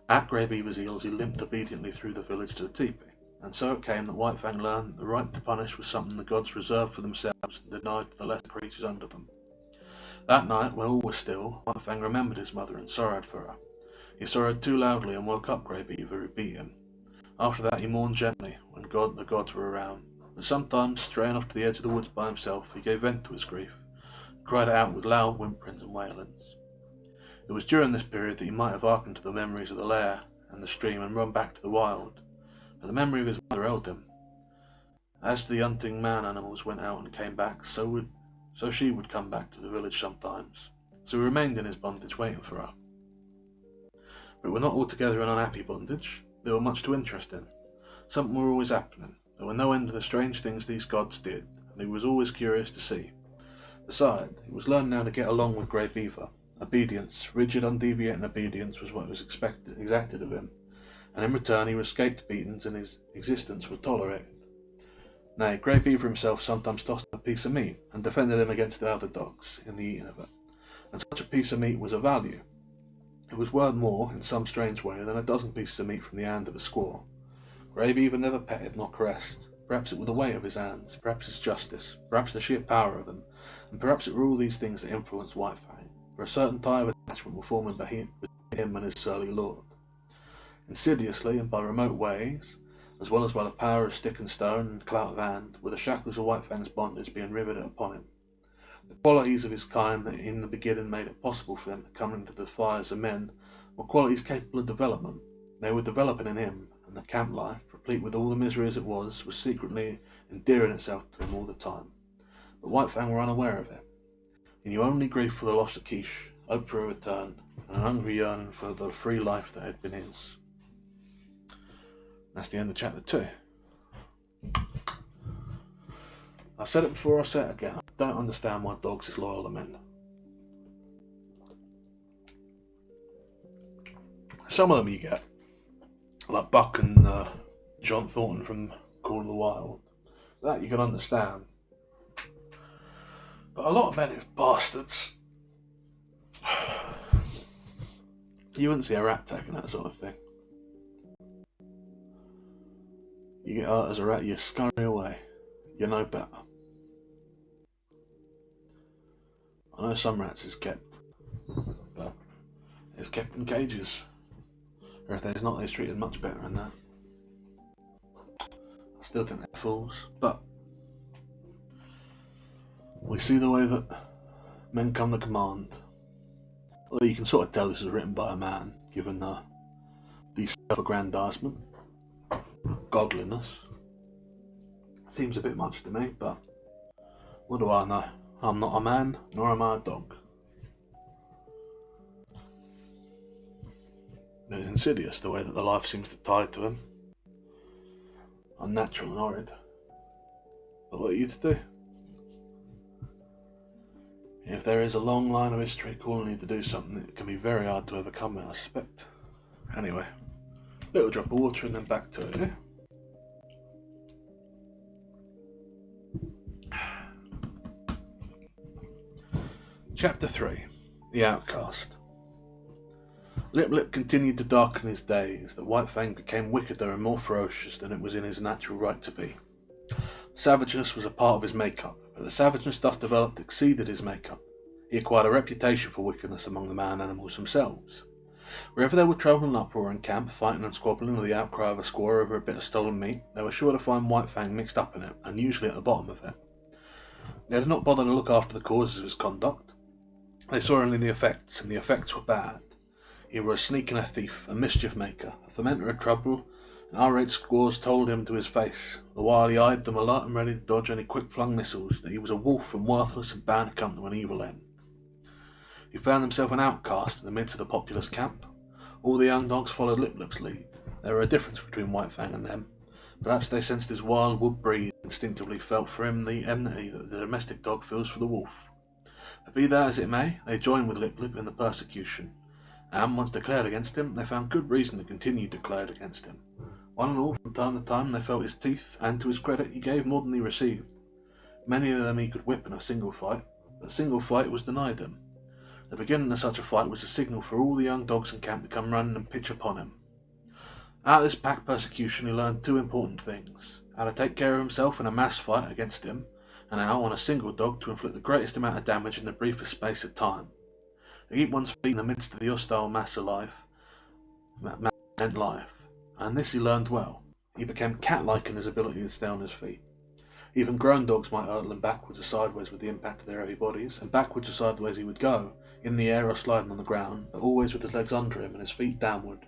At Grey Beaver's heels, he limped obediently through the village to the teepee, and so it came that White Fang learned that the right to punish was something the gods reserved for themselves and denied to the lesser creatures under them. That night, when all was still, White Fang remembered his mother and sorrowed for her. He sorrowed too loudly and woke up Grey Beaver, who beat him. After that he mourned gently when the gods were around, but sometimes, straying off to the edge of the woods by himself, he gave vent to his grief, and cried it out with loud whimperings and wailings. It was during this period that he might have hearkened to the memories of the lair and the stream and run back to the wild, but the memory of his mother held him. As the hunting man-animals went out and came back, so she would come back to the village sometimes, so he remained in his bondage waiting for her. But it were not altogether an unhappy bondage. There were much to interest in. Something were always happening. There were no end to the strange things these gods did, and he was always curious to see. Besides, he was learning how to get along with Grey Beaver. Obedience, rigid, undeviating obedience, was what was exacted of him, and in return he escaped beatings and his existence was tolerated. Nay, Grey Beaver himself sometimes tossed him a piece of meat, and defended him against the other dogs in the eating of it, and such a piece of meat was of value. It was worth more, in some strange way, than a dozen pieces of meat from the hand of a squaw. Grey Beaver never petted nor caressed. Perhaps it was the weight of his hands, perhaps his justice, perhaps the sheer power of them, and perhaps it were all these things that influenced White Fang, for a certain tie of attachment was forming between him and his surly lord. Insidiously and by remote ways, as well as by the power of stick and stone and clout of hand, were the shackles of White Fang's bondage being riveted upon him. The qualities of his kind that in the beginning made it possible for them to come into the fires of men were qualities capable of development. They were developing in him, and the camp life, replete with all the misery as it was secretly endearing itself to him all the time. but White Fang were unaware of it. He knew only grief for the loss of Quiche, hope for a return, and an hungry yearning for the free life that had been his. That's the end of chapter 2. I've said it before, I'll say it again. I don't understand why dogs is loyal to men. Some of them you get, like Buck and John Thornton from Call of the Wild. That you can understand. But a lot of men is bastards. You wouldn't see a rat taking that sort of thing. You get hurt as a rat, you scurry away. You know better. I know some rats is kept, but it's kept in cages. Or if there's not, they're treated much better than that. I still think they're fools, but we see the way that men come to command. Although you can sort of tell this is written by a man, given the self-aggrandizement, godliness. Seems a bit much to me, but what do I know? I'm not a man, nor am I a dog. It's insidious the way that the life seems to tie to him. Unnatural and horrid. But what are you to do? If there is a long line of history calling you to do something, it can be very hard to overcome it, I suspect. Anyway, little drop of water and then back to it, yeah? Chapter 3. The Outcast. Lip Lip continued to darken his days, that White Fang became wickeder and more ferocious than it was in his natural right to be. Savageness was a part of his make-up, but the savageness thus developed exceeded his make-up. He acquired a reputation for wickedness among the man-animals themselves. Wherever there were trouble and uproar in camp, fighting and squabbling, or the outcry of a squaw over a bit of stolen meat, they were sure to find White Fang mixed up in it, and usually at the bottom of it. They did not bother to look after the causes of his conduct. They saw only the effects, and the effects were bad. He was a sneak and a thief, a mischief maker, a fomenter of trouble, and irate squaws told him to his face, the while he eyed them alert and ready to dodge any quick-flung missiles, that he was a wolf and worthless and bound to come to an evil end. He found himself an outcast in the midst of the populous camp. All the young dogs followed Lip Lip's lead. There were a difference between White Fang and them. Perhaps they sensed his wild wood breed and instinctively felt for him the enmity that the domestic dog feels for the wolf. But be that as it may, they joined with Lip Lip in the persecution, and once declared against him, they found good reason to continue declared against him. One and all, from time to time, they felt his teeth, and to his credit, he gave more than he received. Many of them he could whip in a single fight, but a single fight was denied him. The beginning of such a fight was a signal for all the young dogs in camp to come running and pitch upon him. Out of this pack persecution he learned two important things: how to take care of himself in a mass fight against him, and how, on a single dog, to inflict the greatest amount of damage in the briefest space of time. To keep one's feet in the midst of the hostile mass of life meant life, and this he learned well. He became cat-like in his ability to stay on his feet. Even grown dogs might hurtle him backwards or sideways with the impact of their heavy bodies, and backwards or sideways he would go, in the air or sliding on the ground, but always with his legs under him and his feet downward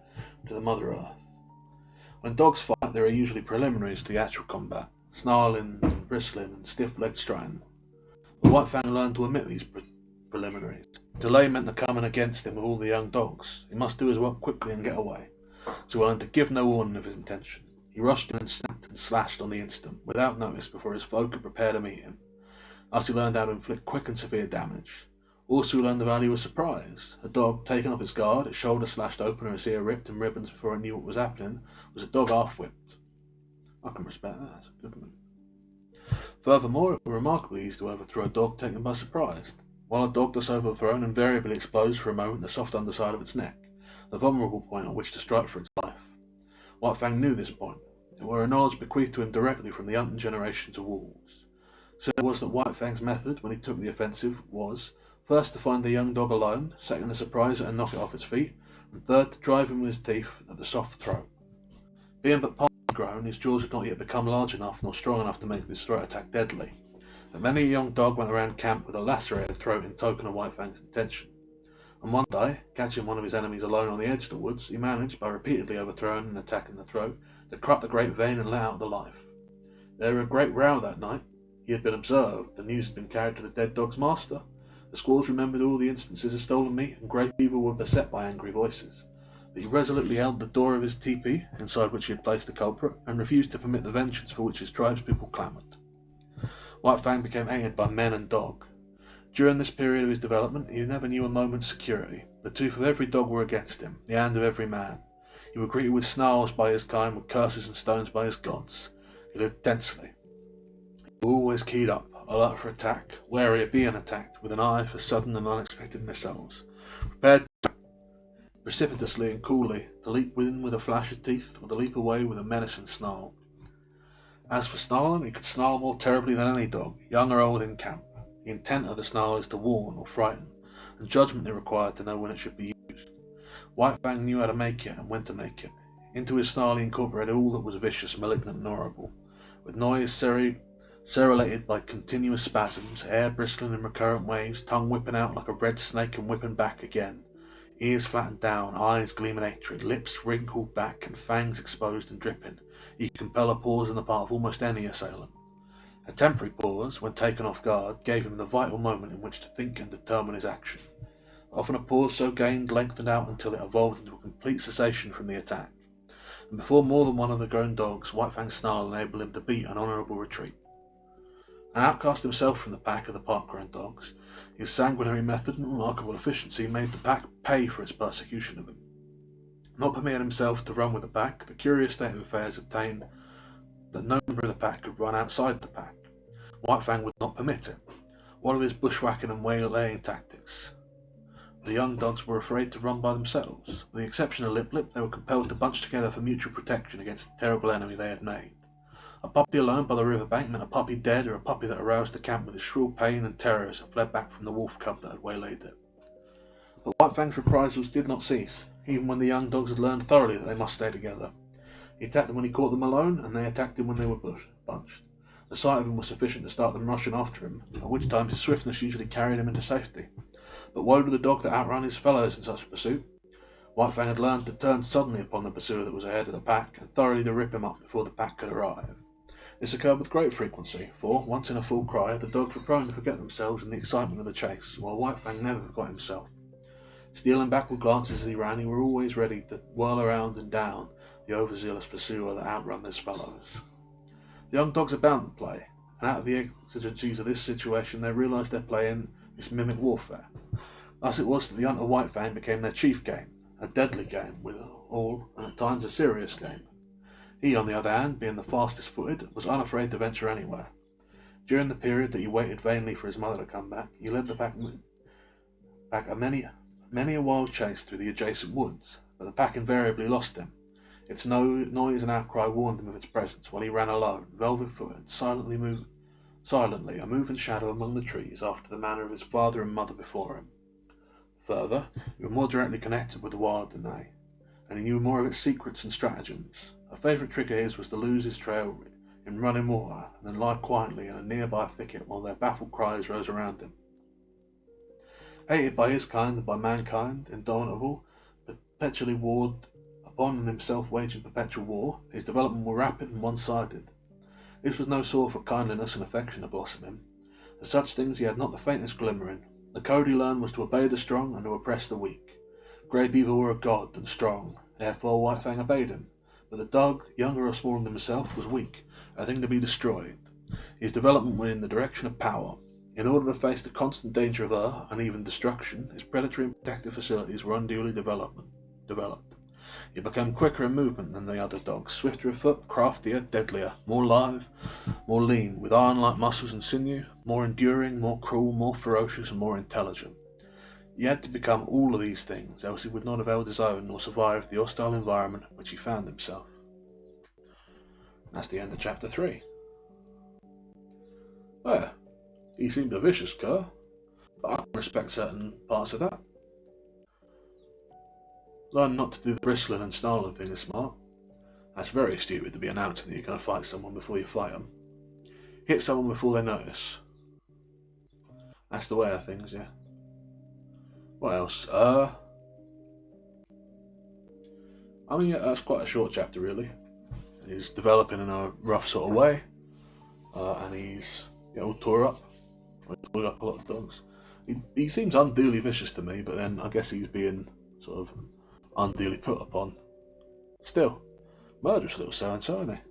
to the Mother Earth. When dogs fight, there are usually preliminaries to the actual combat, snarling and bristling and stiff-legged strutting. But White Fang learned to omit these preliminaries. Delay meant the coming against him of all the young dogs. He must do his work quickly and get away. So he learned to give no warning of his intention. He rushed in and snapped and slashed on the instant, without notice, before his foe could prepare to meet him. Thus he learned how to inflict quick and severe damage. Also he learned the value of surprise. A dog, taken off its guard, its shoulder slashed open or its ear ripped in ribbons before it knew what was happening, was a dog half-whipped. I can respect that, that's a good move. Furthermore, it was remarkably easy to overthrow a dog taken by surprise. While a dog thus overthrown invariably explodes for a moment the soft underside of its neck, the vulnerable point on which to strike for its life. White Fang knew this point. It were a knowledge bequeathed to him directly from the hunting generations of wolves. So it was that White Fang's method, when he took the offensive, was, first to find the young dog alone, second to surprise it and knock it off its feet, and third to drive him with his teeth at the soft throat. Being but partly grown, his jaws had not yet become large enough nor strong enough to make this throat attack deadly. But many a young dog went around camp with a lacerated throat in token of White Fang's intention. And one day, catching one of his enemies alone on the edge of the woods, he managed, by repeatedly overthrowing and attacking the throat, to cut the great vein and let out the life. There was a great row that night. he had been observed. The news had been carried to the dead dog's master. The squaws remembered all the instances of stolen meat, and Grey Beaver were beset by angry voices. But he resolutely held the door of his tepee, inside which he had placed the culprit, and refused to permit the vengeance for which his tribespeople clamoured. White Fang became hated by men and dog. During this period of his development, he never knew a moment's security. The tooth of every dog were against him, the hand of every man. He was greeted with snarls by his kind, with curses and stones by his gods. He lived tensely. He was always keyed up, alert for attack, wary of being attacked, with an eye for sudden and unexpected missiles, prepared precipitously and coolly to leap in with a flash of teeth, or to leap away with a menacing snarl. As for snarling, he could snarl more terribly than any dog, young or old, in camp. The intent of the snarl is to warn or frighten, and judgment is required to know when it should be used. White Fang knew how to make it and when to make it. Into his snarl he incorporated all that was vicious, malignant, and horrible, with noise serrated by continuous spasms, hair bristling in recurrent waves, tongue whipping out like a red snake and whipping back again, ears flattened down, eyes gleaming hatred, lips wrinkled back, and fangs exposed and dripping. He could compel a pause on the part of almost any assailant. A temporary pause, when taken off guard, gave him the vital moment in which to think and determine his action. Often a pause so gained lengthened out until it evolved into a complete cessation from the attack, and before more than one of the grown dogs, White Fang's snarl enabled him to beat an honourable retreat. An outcast himself from the pack of the park-grown dogs, his sanguinary method and remarkable efficiency made the pack pay for its persecution of him. Not permitting himself to run with the pack, the curious state of affairs obtained that no member of the pack could run outside the pack. White Fang would not permit it. One of his bushwhacking and waylaying tactics. The young dogs were afraid to run by themselves. With the exception of Lip Lip, they were compelled to bunch together for mutual protection against the terrible enemy they had made. A puppy alone by the river bank meant a puppy dead, or a puppy that aroused the camp with its shrill pain and terror as it fled back from the wolf cub that had waylaid it. But White Fang's reprisals did not cease, even when the young dogs had learned thoroughly that they must stay together. He attacked them when he caught them alone, and they attacked him when they were bunched. The sight of him was sufficient to start them rushing after him, at which time his swiftness usually carried him into safety. But woe to the dog that outran his fellows in such a pursuit. White Fang had learned to turn suddenly upon the pursuer that was ahead of the pack, and thoroughly to rip him up before the pack could arrive. This occurred with great frequency, for, once in a full cry, the dogs were prone to forget themselves in the excitement of the chase, while White Fang never forgot himself. Stealing backward glances as he ran, he were always ready to whirl around and down the overzealous pursuer that outran his fellows. The young dogs are bound to play, and out of the exigencies of this situation they realised their play in this mimic warfare. Thus it was that the hunt of White Fang became their chief game, a deadly game withal, and at times a serious game. He, on the other hand, being the fastest footed, was unafraid to venture anywhere. During the period that he waited vainly for his mother to come back, he led the pack many a wild chase through the adjacent woods, but the pack invariably lost him. Its noise and outcry warned him of its presence, while he ran alone, velvet-footed, silently, a moving shadow among the trees, after the manner of his father and mother before him. Further, he was more directly connected with the wild than they, and he knew more of its secrets and stratagems. A favourite trick of his was to lose his trail in running water, and then lie quietly in a nearby thicket while their baffled cries rose around him. Hated by his kind and by mankind, indomitable, perpetually warred upon and himself waging perpetual war, his development was rapid and one-sided. This was no sore for kindliness and affection to blossom him. Of such things he had not the faintest glimmering. The code he learned was to obey the strong and to oppress the weak. Grey Beaver were a god and strong, therefore White Fang obeyed him. But the dog, younger or smaller than himself, was weak, a thing to be destroyed. His development went in the direction of power. In order to face the constant danger of error and even destruction, his predatory and protective facilities were unduly developed. He became quicker in movement than the other dogs, swifter of foot, craftier, deadlier, more lithe, more lean, with iron-like muscles and sinew, more enduring, more cruel, more ferocious, and more intelligent. He had to become all of these things, else he would not have held his own nor survived the hostile environment in which he found himself. That's the end of chapter 3. Well, he seemed a vicious cur, but I can respect certain parts of that. Learn not to do the bristling and snarling thing is smart. That's very stupid to be announcing that you're going to fight someone before you fight them. Hit someone before they notice. That's the way of things, yeah. What else? That's quite a short chapter, really. He's developing in a rough sort of way, and he's get all tore up. He tore up a lot of dogs. He seems unduly vicious to me, but then I guess he's being sort of unduly put upon. Still, murderous little so-and-so, isn't he?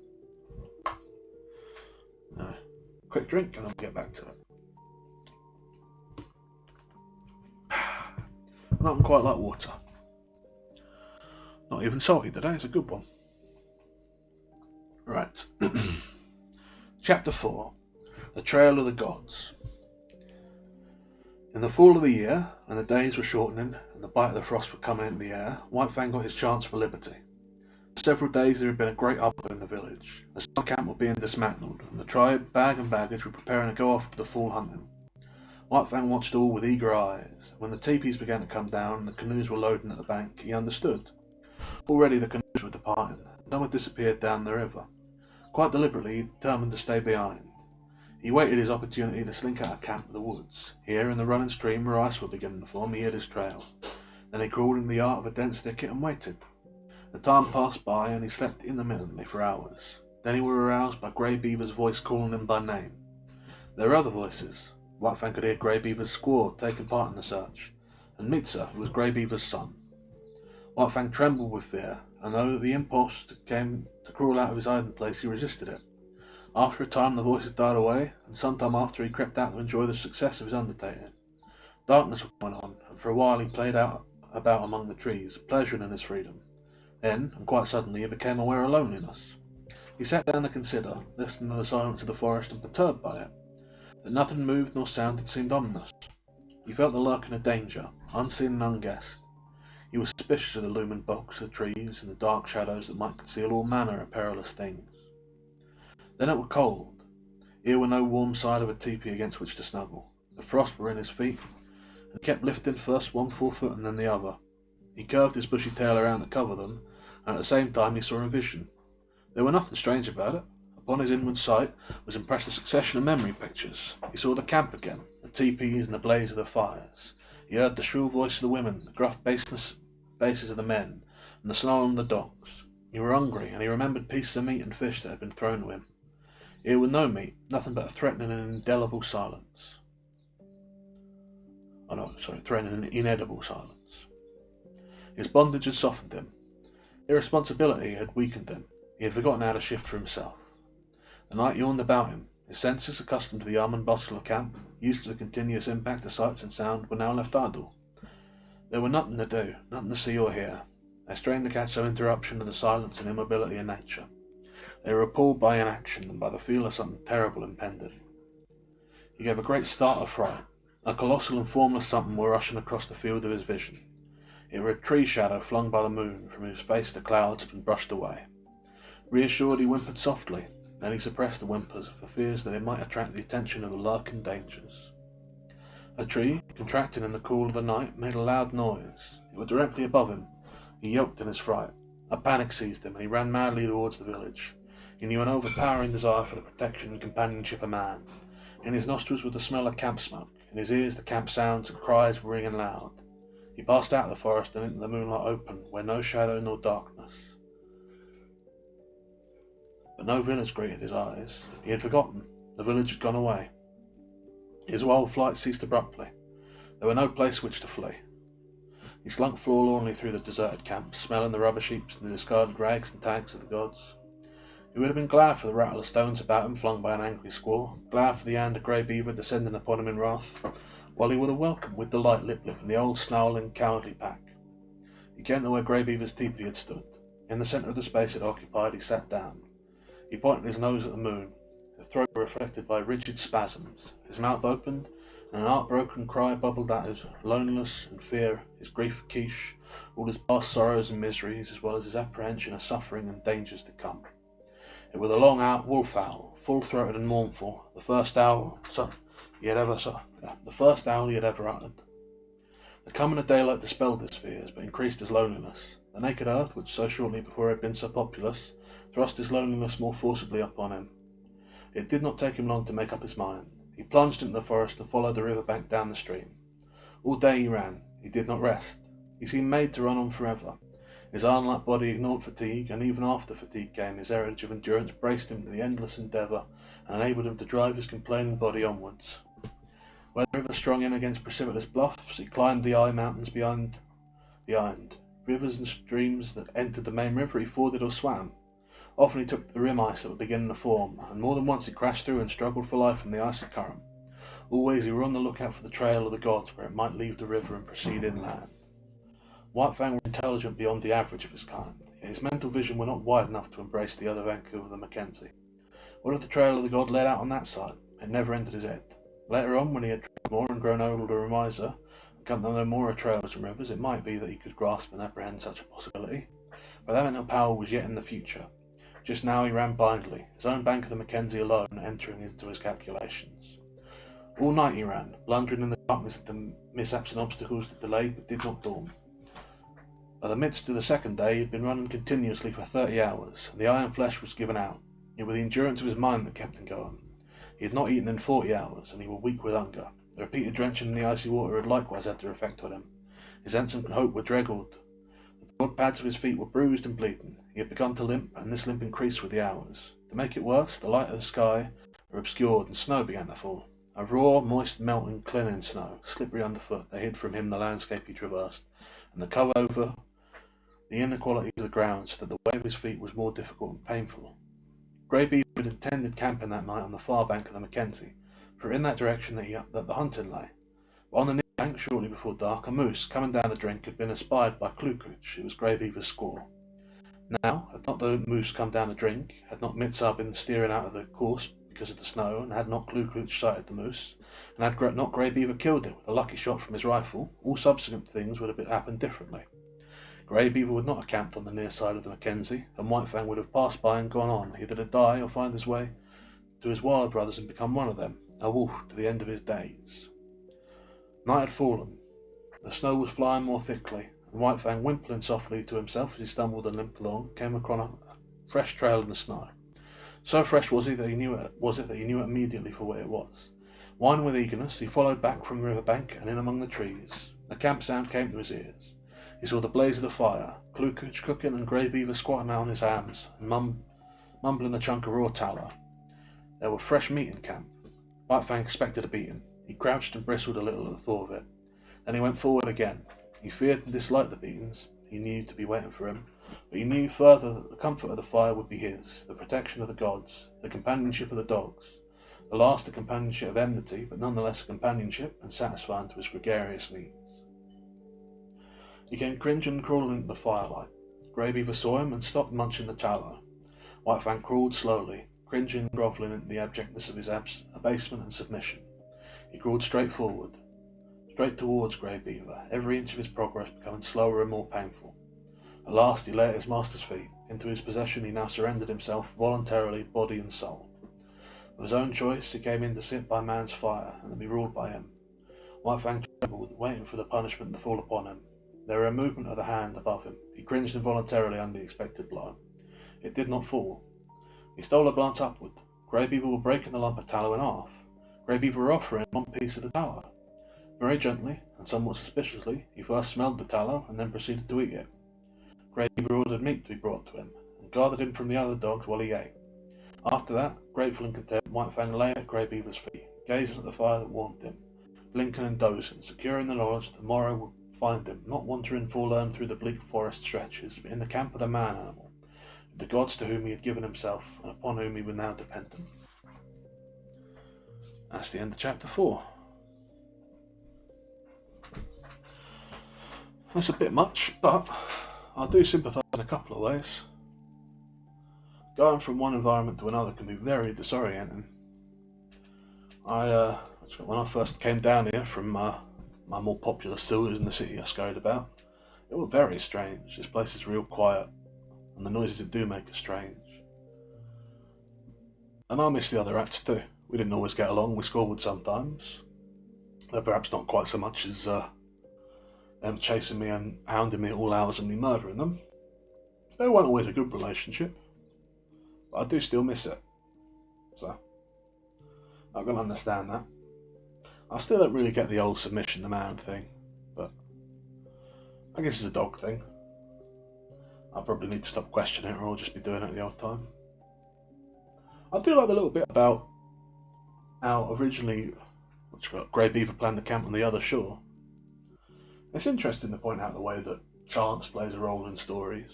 No. Quick drink and then we'll get back to it. Nothing quite like water. Not even salty today, it's a good one. Right. Chapter 4. The Trail of the Gods. In the fall of the year, and the days were shortening, and the bite of the frost was coming into the air, White Fang got his chance for liberty. For several days there had been a great uproar in the village. The summer camp was being dismantled, and the tribe, bag and baggage, were preparing to go off to the fall hunting. White Fang watched all with eager eyes. When the teepees began to come down and the canoes were loading at the bank, he understood. Already the canoes were departing, and some had disappeared down the river. Quite deliberately he determined to stay behind. He waited his opportunity to slink out of camp to the woods. Here, in the running stream where ice was beginning to form, he hid his trail. Then he crawled into the heart of a dense thicket and waited. The time passed by, and he slept intermittently for hours. Then he was aroused by Grey Beaver's voice calling him by name. There were other voices. White Fang could hear Grey Beaver's squaw taking part in the search, and Mitsa, who was Grey Beaver's son. White Fang trembled with fear, and though the impulse came to crawl out of his hiding place, he resisted it. After a time the voices died away, and some time after he crept out to enjoy the success of his undertaking. Darkness went on, and for a while he played about among the trees, pleasuring in his freedom. Then, and quite suddenly, he became aware of loneliness. He sat down to consider, listening to the silence of the forest and perturbed by it. That nothing moved nor sounded seemed ominous. He felt the lurking of danger, unseen and unguessed. He was suspicious of the looming bulks of the trees and the dark shadows that might conceal all manner of perilous things. Then it was cold. Here were no warm side of a teepee against which to snuggle. The frost were in his feet, and kept lifting first one forefoot and then the other. He curved his bushy tail around to cover them, and at the same time he saw a vision. There was nothing strange about it. Upon his inward sight was impressed a succession of memory pictures. He saw the camp again, the teepees and the blaze of the fires. He heard the shrill voice of the women, the gruff bases of the men, and the snarl of the dogs. He was hungry, and he remembered pieces of meat and fish that had been thrown to him. Here was no meat, nothing but a threatening and indelible silence. Threatening and inedible silence. His bondage had softened him. Irresponsibility had weakened him. He had forgotten how to shift for himself. The night yawned about him. His senses, accustomed to the hum and bustle of camp, used to the continuous impact of sights and sound, were now left idle. There was nothing to do, nothing to see or hear. They strained to catch some interruption of the silence and immobility of nature. They were appalled by inaction and by the feel of something terrible impending. He gave a great start of fright. A colossal and formless something were rushing across the field of his vision. It was a tree shadow flung by the moon, from whose face the clouds had been brushed away. Reassured, he whimpered softly. Then he suppressed the whimpers for fears that it might attract the attention of the lurking dangers. A tree, contracting in the cool of the night, made a loud noise. It was directly above him. He yelped in his fright. A panic seized him, and he ran madly towards the village. He knew an overpowering desire for the protection and companionship of man. In his nostrils was the smell of camp smoke. In his ears the camp sounds and cries were ringing loud. He passed out of the forest and into the moonlight open, where no shadow nor darkness. But no village greeted his eyes. He had forgotten. The village had gone away. His wild flight ceased abruptly. There were no place which to flee. He slunk forlornly through the deserted camp, smelling the rubbish heaps and the discarded rags and tags of the gods. He would have been glad for the rattle of stones about him flung by an angry squaw, glad for the hand of Grey Beaver descending upon him in wrath, while he would have welcomed with delight Lip Lip and the old snarling, cowardly pack. He came to where Grey Beaver's teepee had stood. In the centre of the space it occupied, he sat down. He pointed his nose at the moon. His throat was affected by rigid spasms. His mouth opened, and an heartbroken cry bubbled out his loneliness and fear, his grief for Quiche, all his past sorrows and miseries, as well as his apprehension of suffering and dangers to come. It was a long wolf owl, full-throated and mournful, the first owl he had ever uttered. The coming of daylight dispelled his fears, but increased his loneliness. The naked earth, which so shortly before had been so populous, thrust his loneliness more forcibly upon him. It did not take him long to make up his mind. He plunged into the forest and followed the river bank down the stream. All day he ran. He did not rest. He seemed made to run on forever. His iron-like body ignored fatigue, and even after fatigue came, his heritage of endurance braced him to the endless endeavour and enabled him to drive his complaining body onwards. Where the river strung in against precipitous bluffs, he climbed the high mountains behind. Rivers and streams that entered the main river he forded or swam. Often he took the rim ice that was beginning to form, and more than once he crashed through and struggled for life in the icy current. Always he were on the lookout for the trail of the gods where it might leave the river and proceed inland. White Fang were intelligent beyond the average of his kind, yet his mental vision were not wide enough to embrace the other Vancouver of the Mackenzie. What if the trail of the god led out on that side? It never entered his head. Later on, when he had traveled more and grown older and wiser, and come to know more of trails and rivers, it might be that he could grasp and apprehend such a possibility. But that mental power was yet in the future. Just now he ran blindly, his own bank of the Mackenzie alone entering into his calculations. All night he ran, blundering in the darkness at the mishaps and obstacles that delayed but did not dawn. By the midst of the second day he had been running continuously for 30 hours, and the iron flesh was given out. It was the endurance of his mind that kept him going. He had not eaten in 40 hours, and he was weak with hunger. The repeated drenching in the icy water had likewise had their effect on him. His ensign and hope were draggled. The broad pads of his feet were bruised and bleeding. He had begun to limp, and this limp increased with the hours. To make it worse, the light of the sky were obscured, and snow began to fall. A raw, moist, melting, clinging snow, slippery underfoot, that hid from him the landscape he traversed, and that covered over the inequalities of the ground, so that the way of his feet was more difficult and painful. Grey Beaver had intended camping that night on the far bank of the Mackenzie, for in that direction that the hunting lay. But on the near bank, shortly before dark, a moose, coming down to drink, had been espied by Skitterskreetch, who was Grey Beaver's squaw. Now, had not the moose come down to drink, had not Mitzar been steering out of the course because of the snow, and had not Skitterskreetch sighted the moose, and had not Grey Beaver killed it with a lucky shot from his rifle, all subsequent things would have happened differently. Grey Beaver would not have camped on the near side of the Mackenzie, and White Fang would have passed by and gone on, either to die or find his way to his wild brothers and become one of them, a wolf to the end of his days. Night had fallen. The snow was flying more thickly, and White Fang, whimpering softly to himself as he stumbled and limped along, came across a fresh trail in the snow. So fresh was it that he knew it immediately for what it was. Whining with eagerness, he followed back from the river bank and in among the trees. A camp sound came to his ears. He saw the blaze of the fire, Skitterskreetch cooking, and Grey Beaver squatting out on his hams and mumbling a chunk of raw tallow. There was fresh meat in camp. White Fang expected a beating. He crouched and bristled a little at the thought of it. Then he went forward again. He feared and disliked the beatings he knew to be waiting for him, but he knew further that the comfort of the fire would be his, the protection of the gods, the companionship of the dogs. The last a companionship of enmity, but nonetheless a companionship and satisfying to his gregarious needs. He came cringing and crawling into the firelight. Grey Beaver saw him and stopped munching the tallow. White Fang crawled slowly, cringing and grovelling into the abjectness of his abasement and submission. He crawled straight forward, straight towards Grey Beaver, every inch of his progress becoming slower and more painful. At last he lay at his master's feet. Into his possession he now surrendered himself voluntarily, body and soul. Of his own choice he came in to sit by man's fire and to be ruled by him. White Fang trembled, waiting for the punishment to fall upon him. There were a movement of the hand above him. He cringed involuntarily under the expected blow. It did not fall. He stole a glance upward. Grey Beaver were breaking the lump of tallow in half. Grey Beaver were offering one piece of the tallow. Very gently, and somewhat suspiciously, he first smelled the tallow and then proceeded to eat it. Grey Beaver ordered meat to be brought to him, and guarded him from the other dogs while he ate. After that, grateful and content, White Fang lay at Grey Beaver's feet, gazing at the fire that warmed him, blinking and dozing, secure in the knowledge that tomorrow would find him, not wandering forlorn through the bleak forest stretches, but in the camp of the man-animal, the gods to whom he had given himself, and upon whom he was now dependent. That's the end of chapter 4. That's a bit much, but I do sympathise in a couple of ways. Going from one environment to another can be very disorienting. When I first came down here from my more popular sewers in the city I scurried about, it was very strange. This place is real quiet, and the noises it do make are strange. And I miss the other rats too. We didn't always get along, we squabbled sometimes. Though perhaps not quite so much as them chasing me and hounding me at all hours and me murdering them. It wasn't always a good relationship, but I do still miss it. So, I can understand that. I still don't really get the old submission to man thing, but I guess it's a dog thing. I probably need to stop questioning it, or I'll just be doing it the old time. I do like the little bit about how originally Grey Beaver planned to camp on the other shore. It's interesting to point out the way that chance plays a role in stories.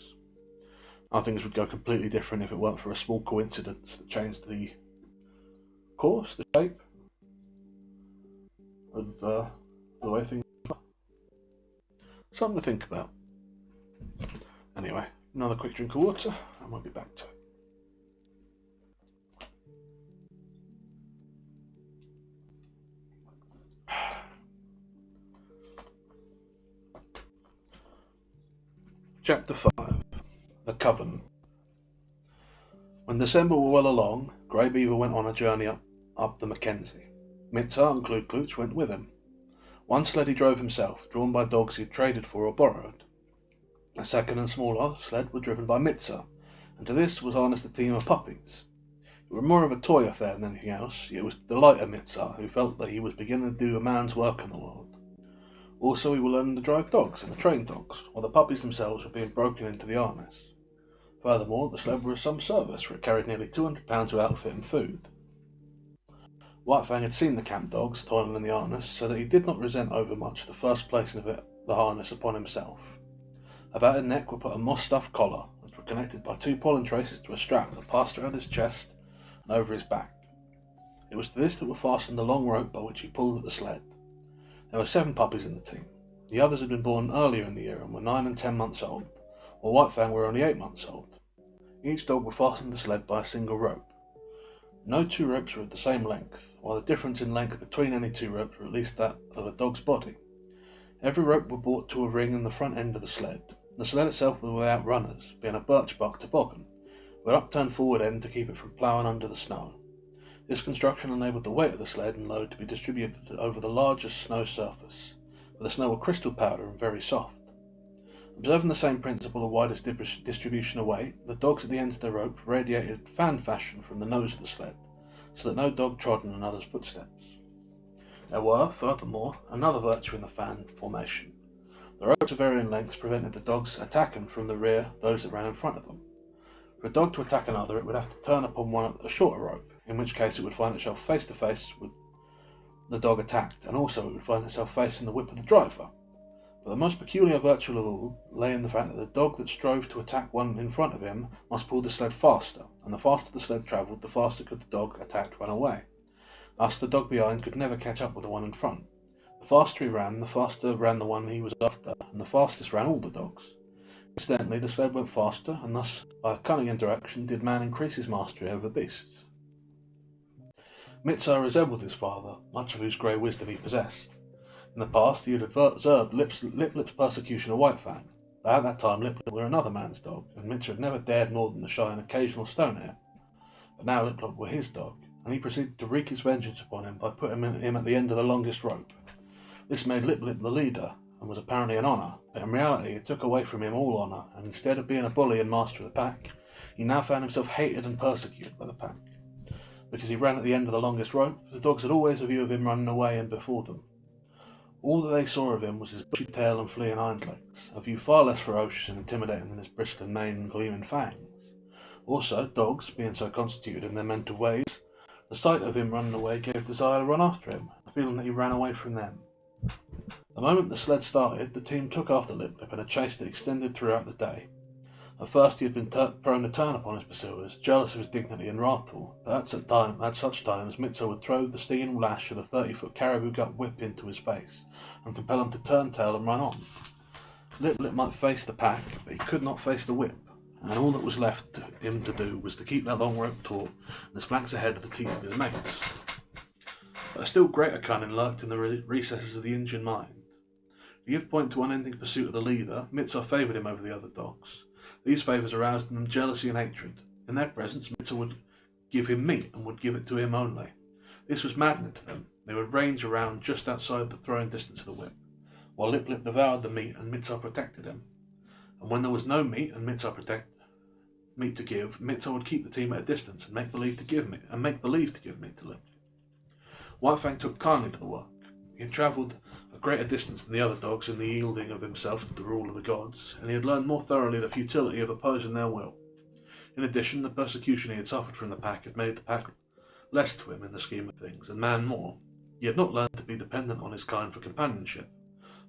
How things would go completely different if it weren't for a small coincidence that changed the course, the shape of the way things are. Something to think about. Anyway, another quick drink of water, and we'll be back to it. Chapter 5. The Covenant. When December were well along, Grey Beaver went on a journey up the Mackenzie. Mitzar and Klutz went with him. One sled he drove himself, drawn by dogs he had traded for or borrowed. A second and smaller sled were driven by Mitzar, and to this was harnessed a team of puppies. It was more of a toy affair than anything else, yet it was to delight Mitzar, who felt that he was beginning to do a man's work in the world. Also, he will learn to drive dogs and to train dogs, while the puppies themselves were being broken into the harness. Furthermore, the sled was some service, for it carried nearly 200 pounds of outfit and food. White Fang had seen the camp dogs toiling in the harness, so that he did not resent overmuch the first placing of the harness upon himself. About his neck were put a moss-stuffed collar, which were connected by 2 pollen traces to a strap that passed around his chest and over his back. It was to this that were fastened the long rope by which he pulled at the sled. There were 7 puppies in the team. The others had been born earlier in the year and were 9 and 10 months old, while White Fang were only 8 months old. Each dog were fastened to the sled by a single rope. No 2 ropes were of the same length, while the difference in length between any 2 ropes were at least that of a dog's body. Every rope were brought to a ring in the front end of the sled. The sled itself was without runners, being a birch bark toboggan, with an upturned forward end to keep it from ploughing under the snow. This construction enabled the weight of the sled and load to be distributed over the largest snow surface, where the snow was crystal powder and very soft. Observing the same principle of widest distribution of weight, the dogs at the ends of the rope radiated fan fashion from the nose of the sled, so that no dog trod in another's footsteps. There were, furthermore, another virtue in the fan formation. The ropes of varying lengths prevented the dogs attacking from the rear those that ran in front of them. For a dog to attack another, it would have to turn upon one a shorter rope, in which case it would find itself face to face with the dog attacked, and also it would find itself facing the whip of the driver. But the most peculiar virtue of all lay in the fact that the dog that strove to attack one in front of him must pull the sled faster, and the faster the sled travelled, the faster could the dog attacked run away. Thus the dog behind could never catch up with the one in front. The faster he ran, the faster ran the one he was after, and the fastest ran all the dogs. Incidentally, the sled went faster, and thus, by a cunning interaction, did man increase his mastery over beasts. Mitzar resembled his father, much of whose grey wisdom he possessed. In the past, he had observed Lip-Lip's persecution of White Fang, but at that time Lip-Lip were another man's dog, and Mitzar had never dared more than to shy an occasional stone at him. But now Lip-Lip were his dog, and he proceeded to wreak his vengeance upon him by putting him at the end of the longest rope. This made Lip-Lip the leader, and was apparently an honour, but in reality it took away from him all honour, and instead of being a bully and master of the pack, he now found himself hated and persecuted by the pack. Because he ran at the end of the longest rope, the dogs had always a view of him running away and before them. All that they saw of him was his bushy tail and fleeing hind legs, a view far less ferocious and intimidating than his bristling mane and gleaming fangs. Also, dogs, being so constituted in their mental ways, the sight of him running away gave desire to run after him, a feeling that he ran away from them. The moment the sled started, the team took after Lip-Lip in a chase that extended throughout the day. At first he had been prone to turn upon his pursuers, jealous of his dignity and wrathful, but at such times Mitzar would throw the stinging lash of the 30-foot caribou gut whip into his face, and compel him to turn tail and run on. Lip-Lip might face the pack, but he could not face the whip, and all that was left him to do was to keep that long rope taut and his flanks ahead of the teeth of his mates. But a still greater cunning lurked in the recesses of the Indian mind. To give point to unending pursuit of the leader, Mitzar favoured him over the other dogs. These favours aroused in them jealousy and hatred. In their presence, Mitzar would give him meat and would give it to him only. This was maddening to them. They would range around just outside the throwing distance of the whip, while Lip-Lip devoured the meat and Mitzar protected him. And when there was no meat and meat to give, Mitzar would keep the team at a distance and make believe to give meat to Lip. White Fang took kindly to the work. He had travelled greater distance than the other dogs in the yielding of himself to the rule of the gods, and he had learned more thoroughly the futility of opposing their will. In addition, the persecution he had suffered from the pack had made the pack less to him in the scheme of things, and man more. He had not learned to be dependent on his kind for companionship.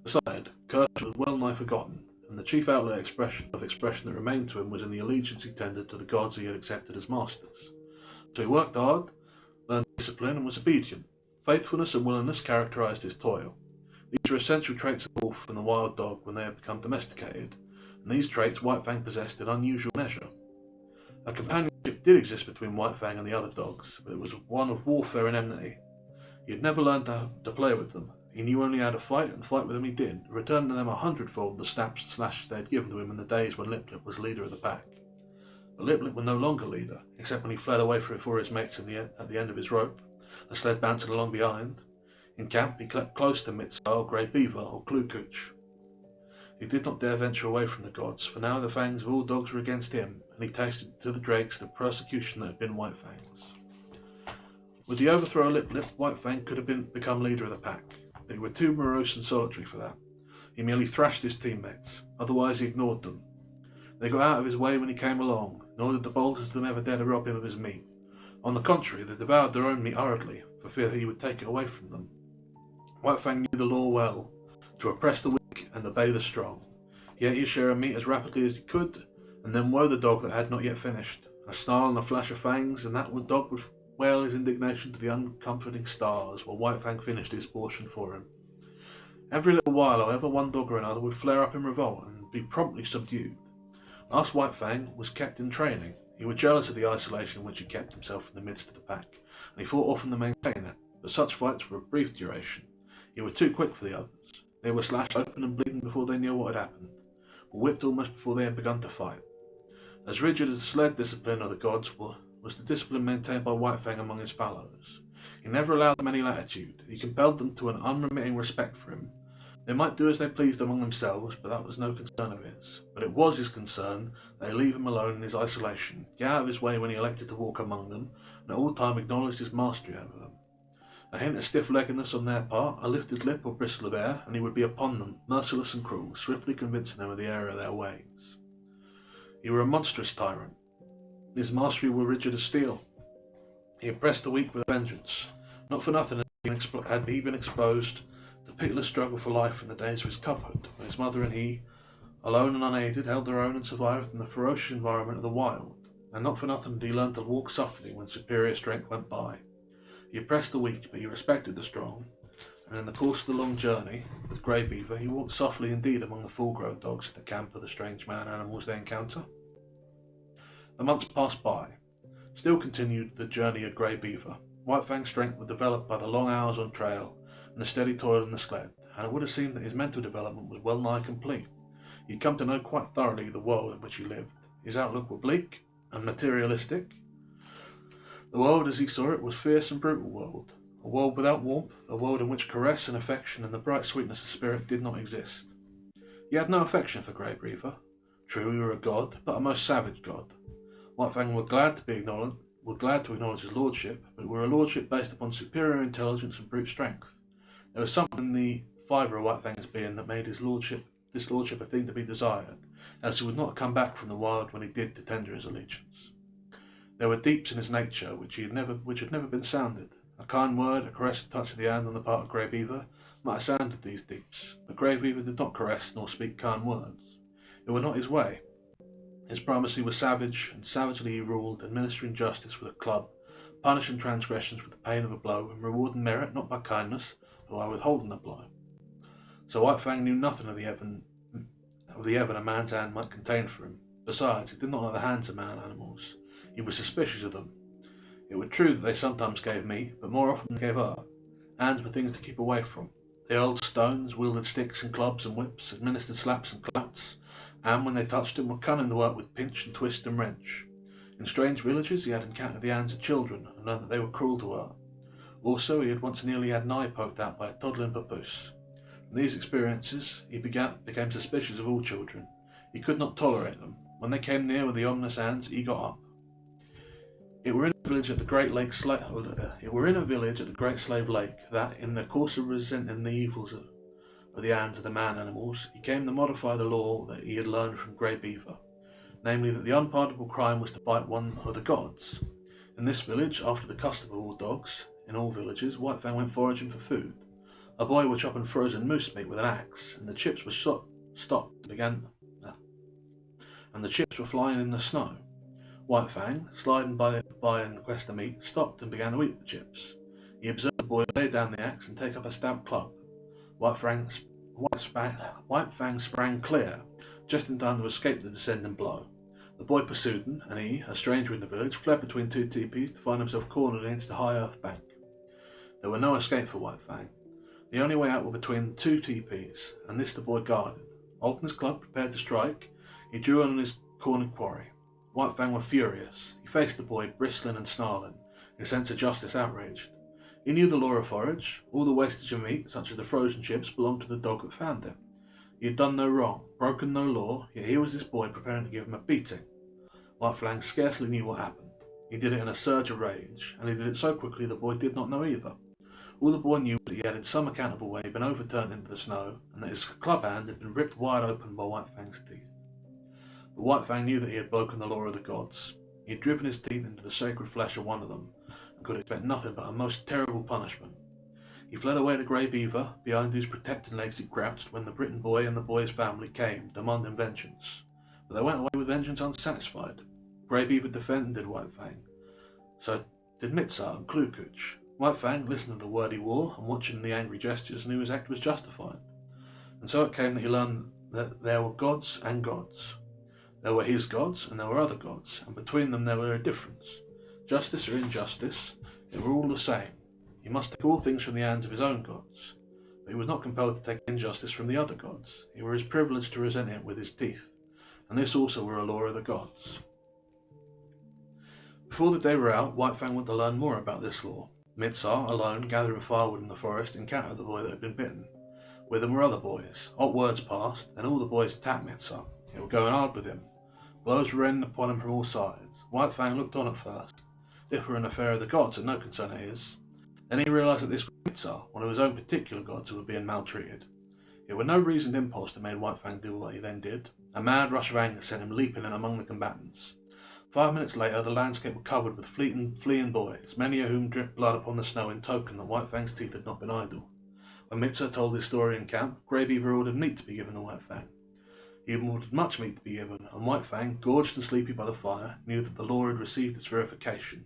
Besides, courage was well nigh forgotten, and the chief outlet expression that remained to him was in the allegiance he tendered to the gods he had accepted as masters. So he worked hard, learned discipline, and was obedient. Faithfulness and willingness characterized his toil. These are essential traits of the wolf and the wild dog when they have become domesticated, and these traits White Fang possessed in unusual measure. A companionship did exist between White Fang and the other dogs, but it was one of warfare and enmity. He had never learned to play with them. He knew only how to fight, and fight with them he did, returning to them 100-fold the snaps and slashes they had given to him in the days when Lip Lip was leader of the pack. But Lip Lip was no longer leader, except when he fled away before his mates at the end of his rope, the sled bouncing along behind. In camp, he kept close to Mitz-style Grey Beaver or Klukooch. He did not dare venture away from the gods, for now the fangs of all dogs were against him, and he tasted to the dregs the persecution that had been White Fang's. With the overthrow of Lip Lip, White Fang could have become leader of the pack, but he was too morose and solitary for that. He merely thrashed his teammates, otherwise he ignored them. They got out of his way when he came along, nor did the boldest of them ever dare to rob him of his meat. On the contrary, they devoured their own meat hurriedly, for fear that he would take it away from them. White Fang knew the law well, to oppress the weak and obey the strong. He ate his share of meat as rapidly as he could, and then woe the dog that had not yet finished. A snarl and a flash of fangs, and that dog would wail his indignation to the uncomforting stars, while White Fang finished his portion for him. Every little while, however, one dog or another would flare up in revolt and be promptly subdued. Last White Fang was kept in training. He was jealous of the isolation in which he kept himself in the midst of the pack, and he fought often to maintain it, but such fights were of brief duration. He was too quick for the others. They were slashed open and bleeding before they knew what had happened, or whipped almost before they had begun to fight. As rigid as the sled discipline of the gods was the discipline maintained by White Fang among his fellows. He never allowed them any latitude. He compelled them to an unremitting respect for him. They might do as they pleased among themselves, but that was no concern of his. But it was his concern they leave him alone in his isolation, get out of his way when he elected to walk among them, and at all time acknowledged his mastery over them. A hint of stiff-leggedness on their part, a lifted lip or bristle of hair, and he would be upon them, merciless and cruel, swiftly convincing them of the error of their ways. He were a monstrous tyrant. His mastery were rigid as steel. He oppressed the weak with a vengeance. Not for nothing had he been exposed to pitiless struggle for life in the days of his cubhood, when his mother and he, alone and unaided, held their own and survived in the ferocious environment of the wild. And not for nothing did he learn to walk softly when superior strength went by. He oppressed the weak, but he respected the strong, and in the course of the long journey with Grey Beaver, he walked softly indeed among the full-grown dogs in the camp of the strange man animals they encounter. The months passed by. Still continued the journey of Grey Beaver. White Fang's strength was developed by the long hours on trail and the steady toil in the sled, and it would have seemed that his mental development was well nigh complete. He had come to know quite thoroughly the world in which he lived. His outlook was bleak and materialistic. The world as he saw it was a fierce and brutal world, a world without warmth, a world in which caress and affection and the bright sweetness of spirit did not exist. He had no affection for Grey Beaver. True, he were a god, but a most savage god. White Fang were glad to acknowledge his lordship, but it were a lordship based upon superior intelligence and brute strength. There was something in the fibre of White Fang's being that made this lordship a thing to be desired, else he would not have come back from the wild when he did to tender his allegiance. There were deeps in his nature which had never been sounded. A kind word, a caress and touch of the hand on the part of Grey Beaver might have sounded these deeps, but Grey Beaver did not caress nor speak kind words. It were not his way. His primacy was savage, and savagely he ruled, administering justice with a club, punishing transgressions with the pain of a blow, and rewarding merit not by kindness, but by withholding a blow. So White Fang knew nothing of the heaven a man's hand might contain for him. Besides, he did not like the hands of man animals. He was suspicious of them. It was true that they sometimes gave meat, but more often gave herb. Hands were things to keep away from. They hurled stones, wielded sticks and clubs and whips, administered slaps and clouts, and when they touched him were cunning to work with pinch and twist and wrench. In strange villages he had encountered the hands of children, and learned that they were cruel to her. Also he had once nearly had an eye poked out by a toddling papoose. From these experiences he became suspicious of all children. He could not tolerate them. When they came near with the ominous hands, he got up. It were in a village at the Great Slave Lake that, in the course of resenting the evils of the hands of the man animals, he came to modify the law that he had learned from Grey Beaver, namely that the unpardonable crime was to bite one of the gods. In this village, after the custom of all dogs, in all villages, White Fang went foraging for food. A boy was chopping frozen moose meat with an axe, and the chips were and the chips were flying in the snow. White Fang, sliding by in quest of meat, stopped and began to eat the chips. He observed the boy lay down the axe and take up a stout club. White Fang sprang clear, just in time to escape the descending blow. The boy pursued him, and he, a stranger in the village, fled between two teepees to find himself cornered against a high earth bank. There were no escape for White Fang. The only way out were between the two teepees, and this the boy guarded. Holding his club, prepared to strike, he drew on his cornered quarry. White Fang was furious. He faced the boy, bristling and snarling, his sense of justice outraged. He knew the law of forage. All the wastage of meat, such as the frozen chips, belonged to the dog that found him. He had done no wrong, broken no law, yet here was this boy preparing to give him a beating. White Fang scarcely knew what happened. He did it in a surge of rage, and he did it so quickly the boy did not know either. All the boy knew was that he had in some accountable way been overturned into the snow, and that his club hand had been ripped wide open by White Fang's teeth. But White Fang knew that he had broken the law of the gods. He had driven his teeth into the sacred flesh of one of them, and could expect nothing but a most terrible punishment. He fled away to Grey Beaver, behind whose protecting legs he crouched when the Briton boy and the boy's family came, demanding vengeance. But they went away with vengeance unsatisfied. Grey Beaver defended White Fang. So did Mitzar and Klukooch. White Fang, listening to the word he wore and watching the angry gestures, knew his act was justified. And so it came that he learned that there were gods and gods. There were his gods and there were other gods, and between them there were a difference. Justice or injustice, they were all the same. He must take all things from the hands of his own gods, but he was not compelled to take injustice from the other gods. It were his privilege to resent it with his teeth, and this also were a law of the gods. Before the day were out, White Fang wanted to learn more about this law. Mitzar, alone, gathering firewood in the forest, encountered the boy that had been bitten. With him were other boys. Hot words passed, and all the boys attacked Mitzar. They were going hard with him. Blows were raining upon him from all sides. White Fang looked on at first. This were an affair of the gods and no concern of his. Then he realised that this was Mitzar, one of his own particular gods who were being maltreated. It were no reasoned impulse that made White Fang do what he then did. A mad rush of anger sent him leaping in among the combatants. 5 minutes later, the landscape was covered with fleeing boys, many of whom dripped blood upon the snow in token that White Fang's teeth had not been idle. When Mitzar told his story in camp, Grey Beaver ordered meat to be given to White Fang. He had ordered much meat to be given, and White Fang, gorged and sleepy by the fire, knew that the law had received its verification.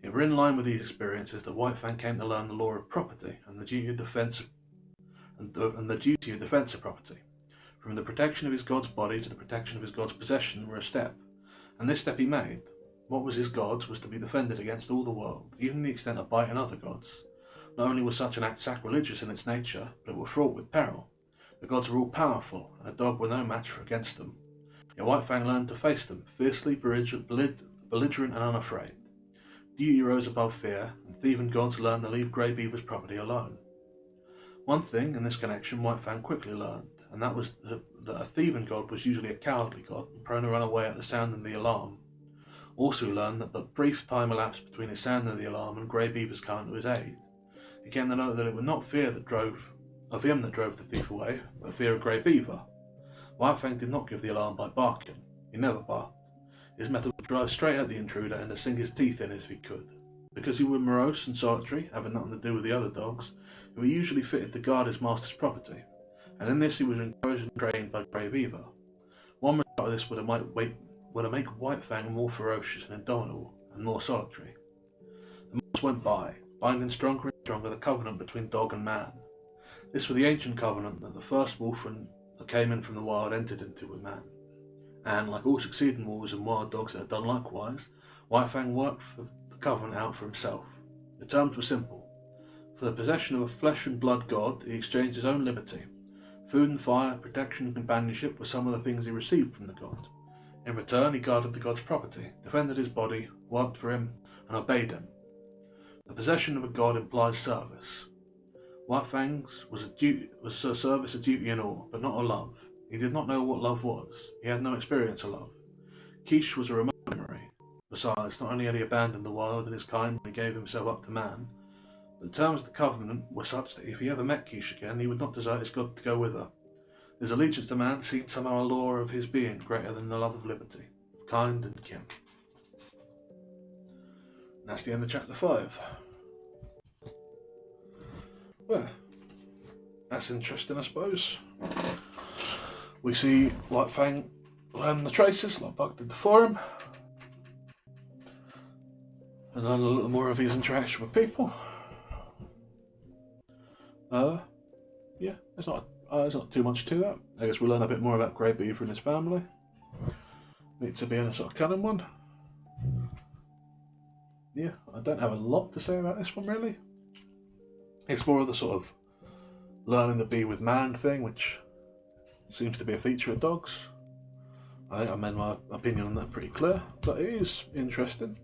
It were in line with these experiences that White Fang came to learn the law of property and the duty of defence of property. From the protection of his god's body to the protection of his god's possession were a step, and this step he made. What was his god's was to be defended against all the world, even the extent of biting other gods. Not only was such an act sacrilegious in its nature, but it were fraught with peril. The gods were all powerful, and a dog were no match against them. Yet White Fang learned to face them, fiercely belligerent and unafraid. Duty rose above fear, and thieving gods learned to leave Grey Beaver's property alone. One thing in this connection White Fang quickly learned, and that was that a thieving god was usually a cowardly god, prone to run away at the sound of the alarm. Also he learned that but brief time elapsed between his sounding of the alarm and Grey Beaver's coming to his aid. He came to know that it was not fear that drove the thief away, but fear of Grey Beaver. White Fang did not give the alarm by barking. He never barked. His method was to drive straight at the intruder and to sink his teeth in if he could. Because he was morose and solitary, having nothing to do with the other dogs, he was usually fitted to guard his master's property, and in this he was encouraged and trained by Grey Beaver. One result of this would have made White Fang more ferocious and indomitable, and more solitary. The months went by, binding stronger and stronger the covenant between dog and man. This was the ancient covenant that the first wolf that came in from the wild entered into with man. And, like all succeeding wolves and wild dogs that had done likewise, White Fang worked the covenant out for himself. The terms were simple. For the possession of a flesh and blood god, he exchanged his own liberty. Food and fire, protection and companionship were some of the things he received from the god. In return, he guarded the god's property, defended his body, worked for him, and obeyed him. The possession of a god implies service. White Fang's was a service, a duty and all, but not a love. He did not know what love was. He had no experience of love. Quiche was a remote memory. Besides, not only had he abandoned the wild and his kind when he gave himself up to man, The terms of the covenant were such that if he ever met Quiche again, he would not desert his God to go with her. His allegiance to man seemed somehow a law of his being greater than the love of liberty, of kind and kin. And that's the end of chapter 5. Well, that's interesting, I suppose. We see White Fang learn the traces like Buck did before him, and learn a little more of his interaction with people. Yeah, there's not too much to that. I guess we'll learn a bit more about Grey Beaver and his family. Need to be in a sort of canon one. Yeah, I don't have a lot to say about this one really. It's more of the sort of learning to be with man thing, which seems to be a feature of dogs. I think I made my opinion on that pretty clear, but it is interesting.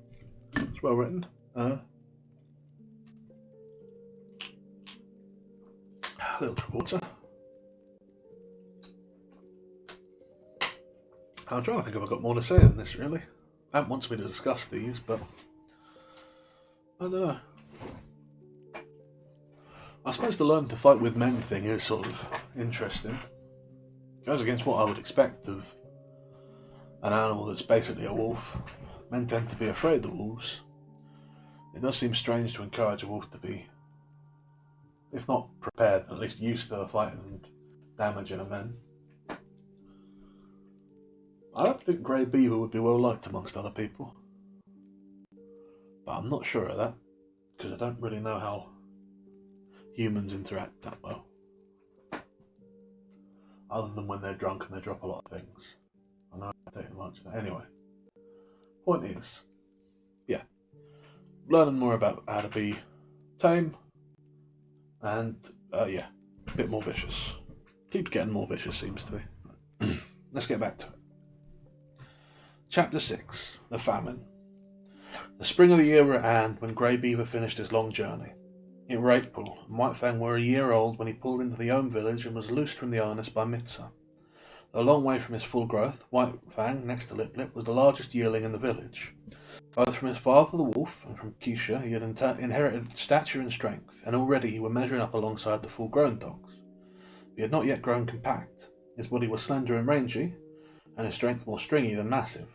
It's well written. A little drop of water. I'm trying to think if I've got more to say than this really. I haven't wanted me to discuss these, but I don't know. I suppose the learn to fight with men thing is sort of interesting. It goes against what I would expect of an animal that's basically a wolf. Men tend to be afraid of wolves. It does seem strange to encourage a wolf to be, if not prepared, at least used to fighting and damaging a man. I don't think Grey Beaver would be well liked amongst other people. But I'm not sure of that, because I don't really know how humans interact that well. Other than when they're drunk and they drop a lot of things. I know I take much of that. Anyway, point is, yeah, learning more about how to be tame and, yeah, a bit more vicious. Keeps getting more vicious, seems to be. Let's get back to it. Chapter 6, The Famine. The spring of the year were at hand when Grey Beaver finished his long journey. It were April, and White Fang were a year old when he pulled into the home village and was loosed from the harness by Mitza. A long way from his full growth, White Fang, next to Lip Lip, was the largest yearling in the village. Both from his father the wolf and from Quiche he had inherited stature and strength, and already he were measuring up alongside the full-grown dogs. He had not yet grown compact. His body was slender and rangy, and his strength more stringy than massive.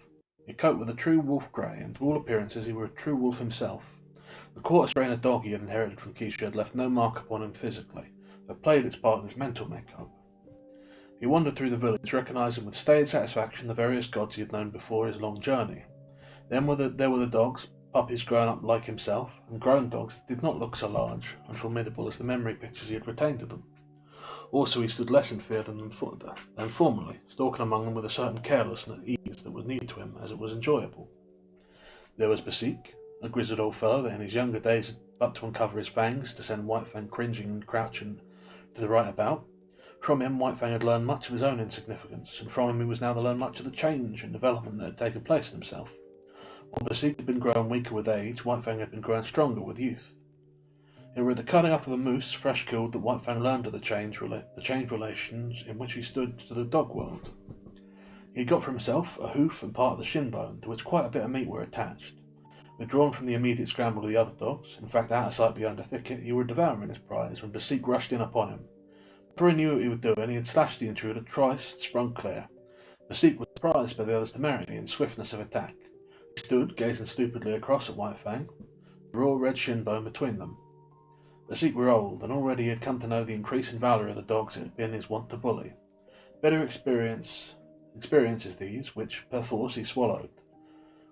He coat with a true wolf grey, and to all appearances he were a true wolf himself. The quarter strain of dog he had inherited from Quiche had left no mark upon him physically, but played its part in his mental makeup. He wandered through the village, recognising with staid satisfaction the various gods he had known before his long journey. Then there were the dogs, puppies grown up like himself, and grown dogs that did not look so large and formidable as the memory pictures he had retained of them. Also he stood less in fear of them than formerly, stalking among them with a certain carelessness and ease that was new to him as it was enjoyable. There was Basik, a grizzled old fellow that in his younger days had but to uncover his fangs to send White Fang cringing and crouching to the right about. From him White Fang had learned much of his own insignificance, and from him he was now to learn much of the change and development that had taken place in himself. While Basik had been growing weaker with age, White Fang had been growing stronger with youth. It were at the cutting up of a moose, fresh killed, that White Fang learned of the changed relations in which he stood to the dog world. He had got for himself a hoof and part of the shin bone, to which quite a bit of meat were attached. Withdrawn from the immediate scramble of the other dogs, in fact out of sight behind a thicket, he were devouring his prize when Basik rushed in upon him. Before he knew what he was doing, he had slashed the intruder twice and sprung clear. Basik was surprised by the other's temerity and swiftness of attack. He stood, gazing stupidly across at White Fang, the raw red shin bone between them. Basik were old, and already he had come to know the increasing valour of the dogs it had been his wont to bully. Bitter experiences these, which, perforce, he swallowed,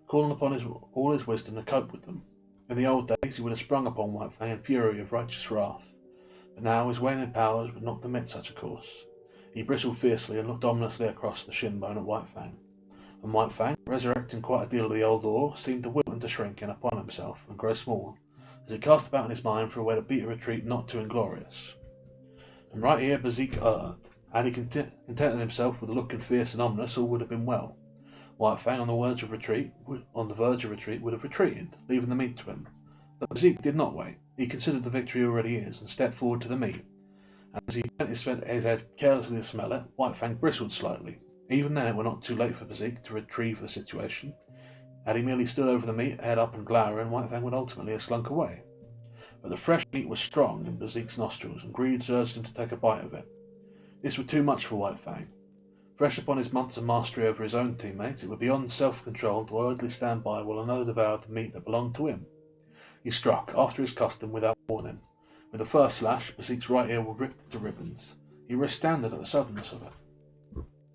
calling upon all his wisdom to cope with them. In the old days he would have sprung upon White Fang in fury of righteous wrath, but now his waning powers would not permit such a course. He bristled fiercely and looked ominously across the shin bone at White Fang, and White Fang, resurrecting quite a deal of the old awe, seemed to wilt and to shrink in upon himself and grow small, as he cast about in his mind for a way to beat a retreat not too inglorious. And right here Basik erred. Had he contented himself with looking fierce and ominous, all would have been well. White Fang, on the verge of retreat, would have retreated, leaving the meat to him. But Basik did not wait. He considered the victory already his, and stepped forward to the meat. And as he bent his head carelessly to smell it, White Fang bristled slightly. Even then it were not too late for Basik to retrieve the situation. Had he merely stood over the meat, head up and glowering, White Fang would ultimately have slunk away. but the fresh meat was strong in Bezique's nostrils, and greed urged him to take a bite of it. This was too much for White Fang. Fresh upon his months of mastery over his own teammates, it was beyond self-control to idly stand by while another devoured the meat that belonged to him. He struck, after his custom, without warning. With the first slash, Bezique's right ear was ripped into ribbons. He was astounded at the suddenness of it.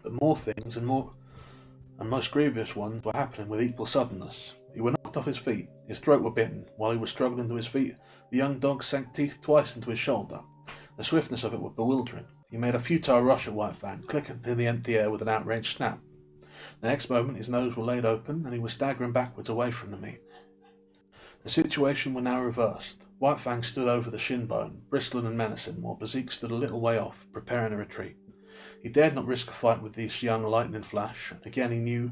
But more things, and most grievous ones, were happening with equal suddenness. He was knocked off his feet. His throat was bitten. While he was struggling to his feet, the young dog sank teeth twice into his shoulder. The swiftness of it was bewildering. He made a futile rush at White Fang, clicking in the empty air with an outraged snap. The next moment his nose was laid open, and he was staggering backwards away from the meat. The situation was now reversed. White Fang stood over the shin bone, bristling and menacing, while Bezique stood a little way off, preparing a retreat. He dared not risk a fight with this young lightning flash, and again he knew,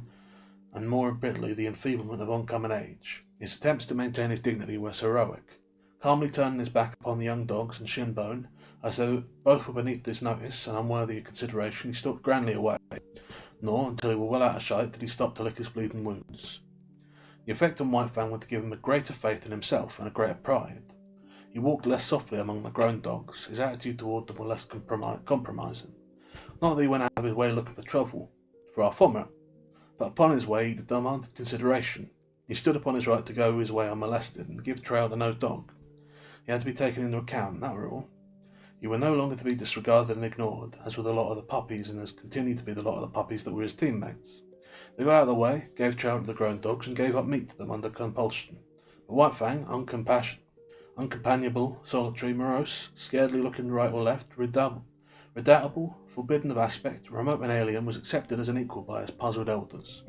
and more bitterly, the enfeeblement of oncoming age. His attempts to maintain his dignity were heroic. Calmly turning his back upon the young dogs and shin bone, as though both were beneath his notice and unworthy of consideration, he stalked grandly away, nor, until he was well out of sight, did he stop to lick his bleeding wounds. The effect on White Fang was to give him a greater faith in himself and a greater pride. He walked less softly among the grown dogs, his attitude toward them was less compromising. Not that he went out of his way looking for trouble, far from it, but upon his way he demanded consideration. He stood upon his right to go his way unmolested and give trail to no dog. He had to be taken into account, that were all. He were no longer to be disregarded and ignored, as were the lot of the puppies, and as continued to be the lot of the puppies that were his teammates. They got out of the way, gave trail to the grown dogs, and gave up meat to them under compulsion. But White Fang, uncompanionable, solitary, morose, scaredly looking right or left, redoubtable, forbidden of aspect, remote and alien, was accepted as an equal by his puzzled elders.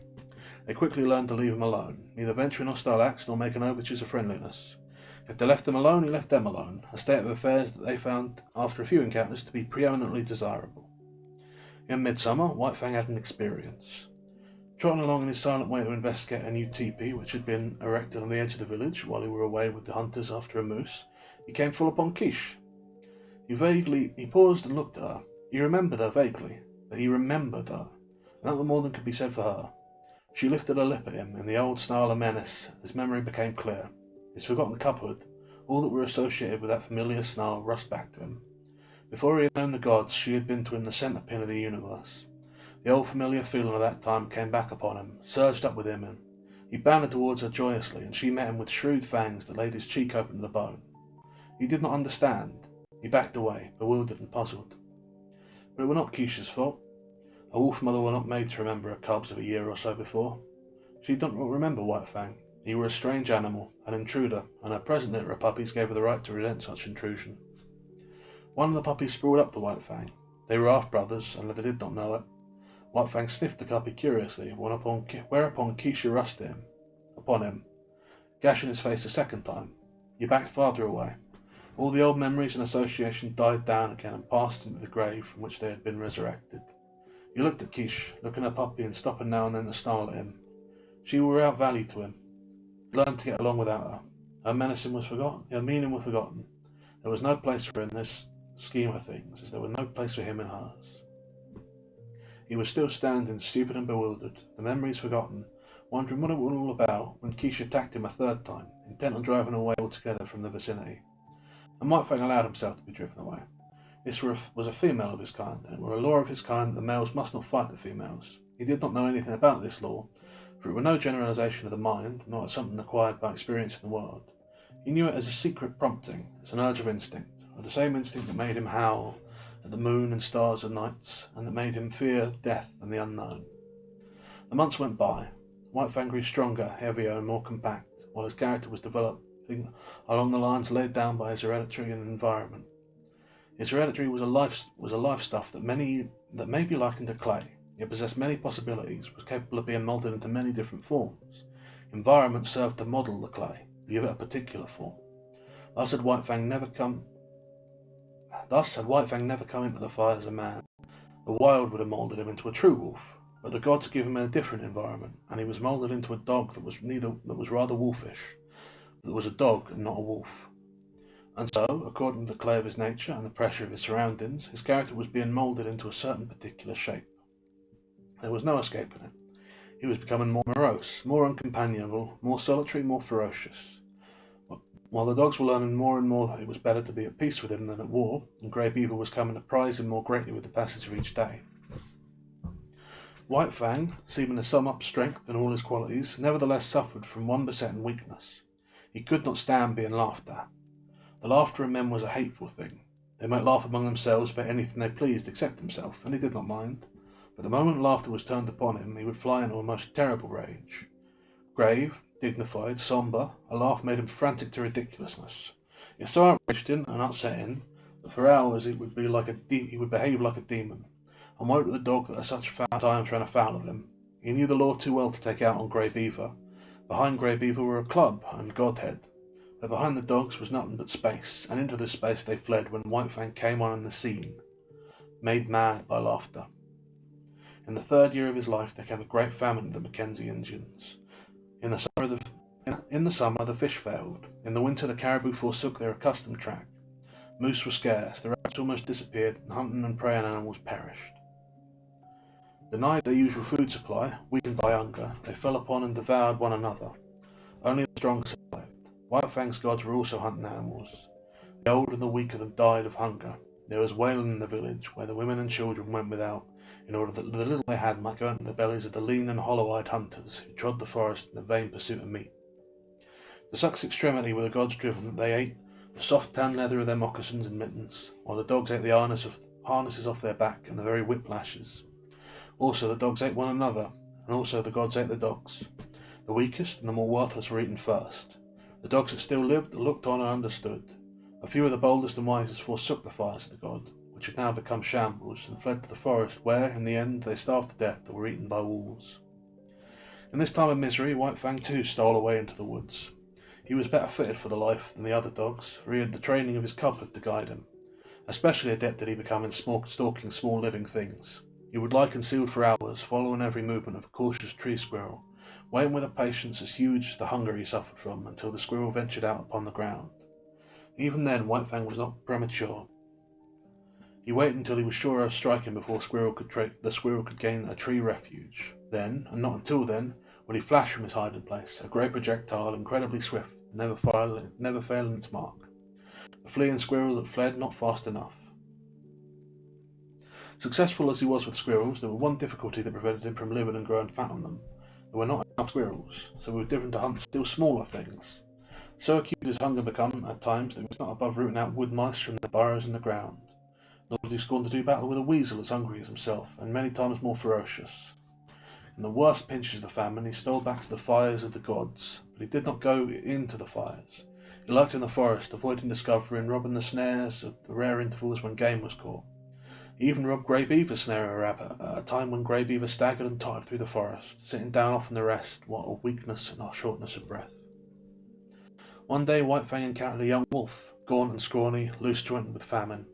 They quickly learned to leave him alone, neither venturing hostile acts nor making overtures of friendliness. If they left him alone, he left them alone, a state of affairs that they found, after a few encounters, to be preeminently desirable. In midsummer, White Fang had an experience. Trotting along in his silent way to investigate a new teepee which had been erected on the edge of the village while he were away with the hunters after a moose, he came full upon Quiche. He paused and looked at her. He remembered her vaguely, but he remembered her, and that was more than could be said for her. She lifted her lip at him in the old style of menace. His memory became clear. His forgotten cupboard, all that were associated with that familiar snarl, rushed back to him. Before he had known the gods, she had been to him the centre-pin of the universe. The old familiar feeling of that time came back upon him, surged up within him. He bounded towards her joyously, and she met him with shrewd fangs that laid his cheek open to the bone. He did not understand. He backed away, bewildered and puzzled. But it was not Quiche's fault. A wolf mother was not made to remember her cubs of a year or so before. She did not remember White Fang. He were a strange animal, an intruder, and her present litter of puppies gave her the right to resent such intrusion. One of the puppies sprawled up to White Fang. They were half-brothers, and they did not know it. White Fang sniffed the puppy curiously, whereupon Quiche rushed upon him, gashing his face a second time. He backed farther away. All the old memories and associations died down again and passed into the grave from which they had been resurrected. He looked at Quiche, looking at the puppy and stopping now and then to snarl at him. She were without value to him. He learned to get along without her. Her menacing was forgotten, her meaning was forgotten. There was no place for her in this scheme of things, as there was no place for him in hers. He was still standing, stupid and bewildered, the memories forgotten, wondering what it was all about, when Quiche attacked him a third time, intent on driving away altogether from the vicinity. And White Fang allowed himself to be driven away. This was a female of his kind, and it were a law of his kind that the males must not fight the females. He did not know anything about this law, for it were no generalization of the mind, nor something acquired by experience in the world. He knew it as a secret prompting, as an urge of instinct, of the same instinct that made him howl at the moon and stars of nights, and that made him fear death and the unknown. The months went by. White Fang grew stronger, heavier, and more compact, while his character was developing along the lines laid down by his hereditary and environment. His hereditary was a life stuff that may be likened to clay. It possessed many possibilities, was capable of being moulded into many different forms. Environment served to model the clay, to give it a particular form. Thus had White Fang never come into the fight as a man. The wild would have moulded him into a true wolf, but the gods gave him a different environment, and he was moulded into a dog that was rather wolfish, but that was a dog and not a wolf. And so, according to the clay of his nature and the pressure of his surroundings, his character was being moulded into a certain particular shape. There was no escaping it. He was becoming more morose, more uncompanionable, more solitary, more ferocious. While the dogs were learning more and more that it was better to be at peace with him than at war, and Grey Beaver was coming to prize him more greatly with the passage of each day. White Fang, seeming to sum up strength and all his qualities, nevertheless suffered from one besetting weakness. He could not stand being laughed at. The laughter of men was a hateful thing. They might laugh among themselves about anything they pleased except himself, and he did not mind. But the moment laughter was turned upon him, he would fly into a most terrible rage. Grave, dignified, sombre, a laugh made him frantic to ridiculousness. It so outraged him and upset him that for hours he would behave like a demon, and woke the dog that at such foul times ran afoul of him. He knew the law too well to take out on Grey Beaver. Behind Grey Beaver were a club and Godhead, but behind the dogs was nothing but space, and into this space they fled when White Fang came on in the scene, made mad by laughter. In the 3rd year of his life there came a great famine to the Mackenzie Indians. In the summer the fish failed. In the winter the caribou forsook their accustomed track. Moose were scarce, the rabbits almost disappeared, and hunting and preying animals perished. Denied their usual food supply, weakened by hunger, they fell upon and devoured one another. Only the strong survived. White Fang's gods were also hunting animals. The old and the weak of them died of hunger. There was wailing in the village, where the women and children went without, in order that the little they had might go into the bellies of the lean and hollow-eyed hunters who trod the forest in the vain pursuit of meat. To such extremity were the gods driven that they ate the soft tan leather of their moccasins and mittens, while the dogs ate the harnesses off their back and the very whiplashes. Also the dogs ate one another, and also the gods ate the dogs. The weakest and the more worthless were eaten first. The dogs that still lived looked on and understood. A few of the boldest and wisest forsook the fires of the god, which had now become shambles, and fled to the forest where, in the end, they starved to death or were eaten by wolves. In this time of misery, White Fang too stole away into the woods. He was better fitted for the life than the other dogs, for he had the training of his cubhood to guide him. Especially adept did he become in stalking small living things. He would lie concealed for hours, following every movement of a cautious tree squirrel, waiting with a patience as huge as the hunger he suffered from until the squirrel ventured out upon the ground. Even then, White Fang was not premature. He waited until he was sure of striking before the squirrel could gain a tree refuge. Then, and not until then, would he flash from his hiding place, a great projectile, incredibly swift, never failing its mark. The fleeing squirrel that fled not fast enough. Successful as he was with squirrels, there was one difficulty that prevented him from living and growing fat on them. There were not enough squirrels, so he was driven to hunt still smaller things. So acute did his hunger become at times that he was not above rooting out wood mice from their burrows in the ground. Nor did he scorn to do battle with a weasel as hungry as himself, and many times more ferocious. In the worst pinches of the famine, he stole back to the fires of the gods, but he did not go into the fires. He lurked in the forest, avoiding discovery and robbing the snares at the rare intervals when game was caught. He even robbed Grey Beaver's snare of a rabbit at a time when Grey Beaver staggered and tottered through the forest, sitting down often to rest, what of weakness and shortness of breath. One day White Fang encountered a young wolf, gaunt and scrawny, loose-jointed with famine.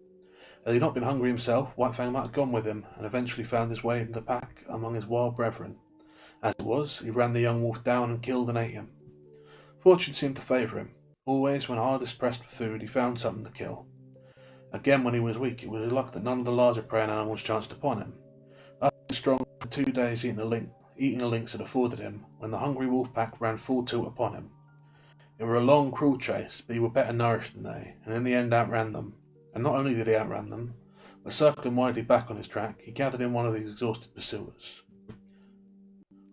Had he not been hungry himself, White Fang might have gone with him, and eventually found his way into the pack among his wild brethren. As it was, he ran the young wolf down and killed and ate him. Fortune seemed to favour him. Always, when hardest pressed for food, he found something to kill. Again, when he was weak, it was his luck that none of the larger preying animals chanced upon him. Thus he was strong for 2 days eating a lynx had afforded him, when the hungry wolf pack ran full tilt upon him. It were a long, cruel chase, but he were better nourished than they, and in the end outran them. And not only did he outrun them, but circling widely back on his track, he gathered in one of his exhausted pursuers.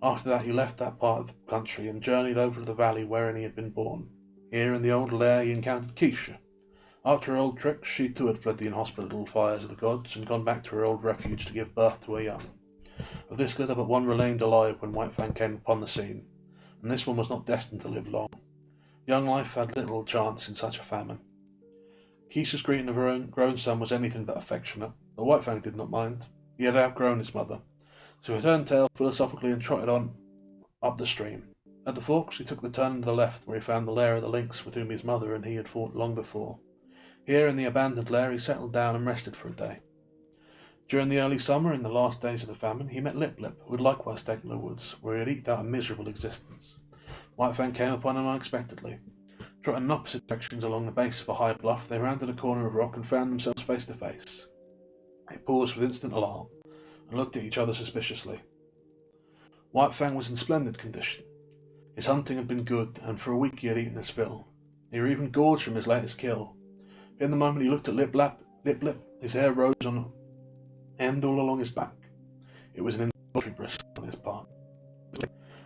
After that he left that part of the country and journeyed over to the valley wherein he had been born. Here in the old lair he encountered Keisha. After her old tricks, she too had fled the inhospitable fires of the gods and gone back to her old refuge to give birth to her young. Of this litter but one remained alive when White Fang came upon the scene, and this one was not destined to live long. Young life had little chance in such a famine. Keisha's greeting of her own grown son was anything but affectionate, but White Fang did not mind. He had outgrown his mother, so he turned tail philosophically and trotted on up the stream. At the forks he took the turn to the left, where he found the lair of the lynx with whom his mother and he had fought long before. Here in the abandoned lair he settled down and rested for a day. During the early summer, in the last days of the famine, he met Lip Lip, who had likewise taken the woods, where he had eked out a miserable existence. White Fang came upon him unexpectedly. Trotting in opposite directions along the base of a high bluff, they rounded a corner of rock and found themselves face to face. They paused with instant alarm, and looked at each other suspiciously. White Fang was in splendid condition. His hunting had been good, and for a week he had eaten his fill. He were even gorged from his latest kill. In the moment he looked at Lip Lip, his hair rose on end all along his back. It was an involuntary bristle on his part.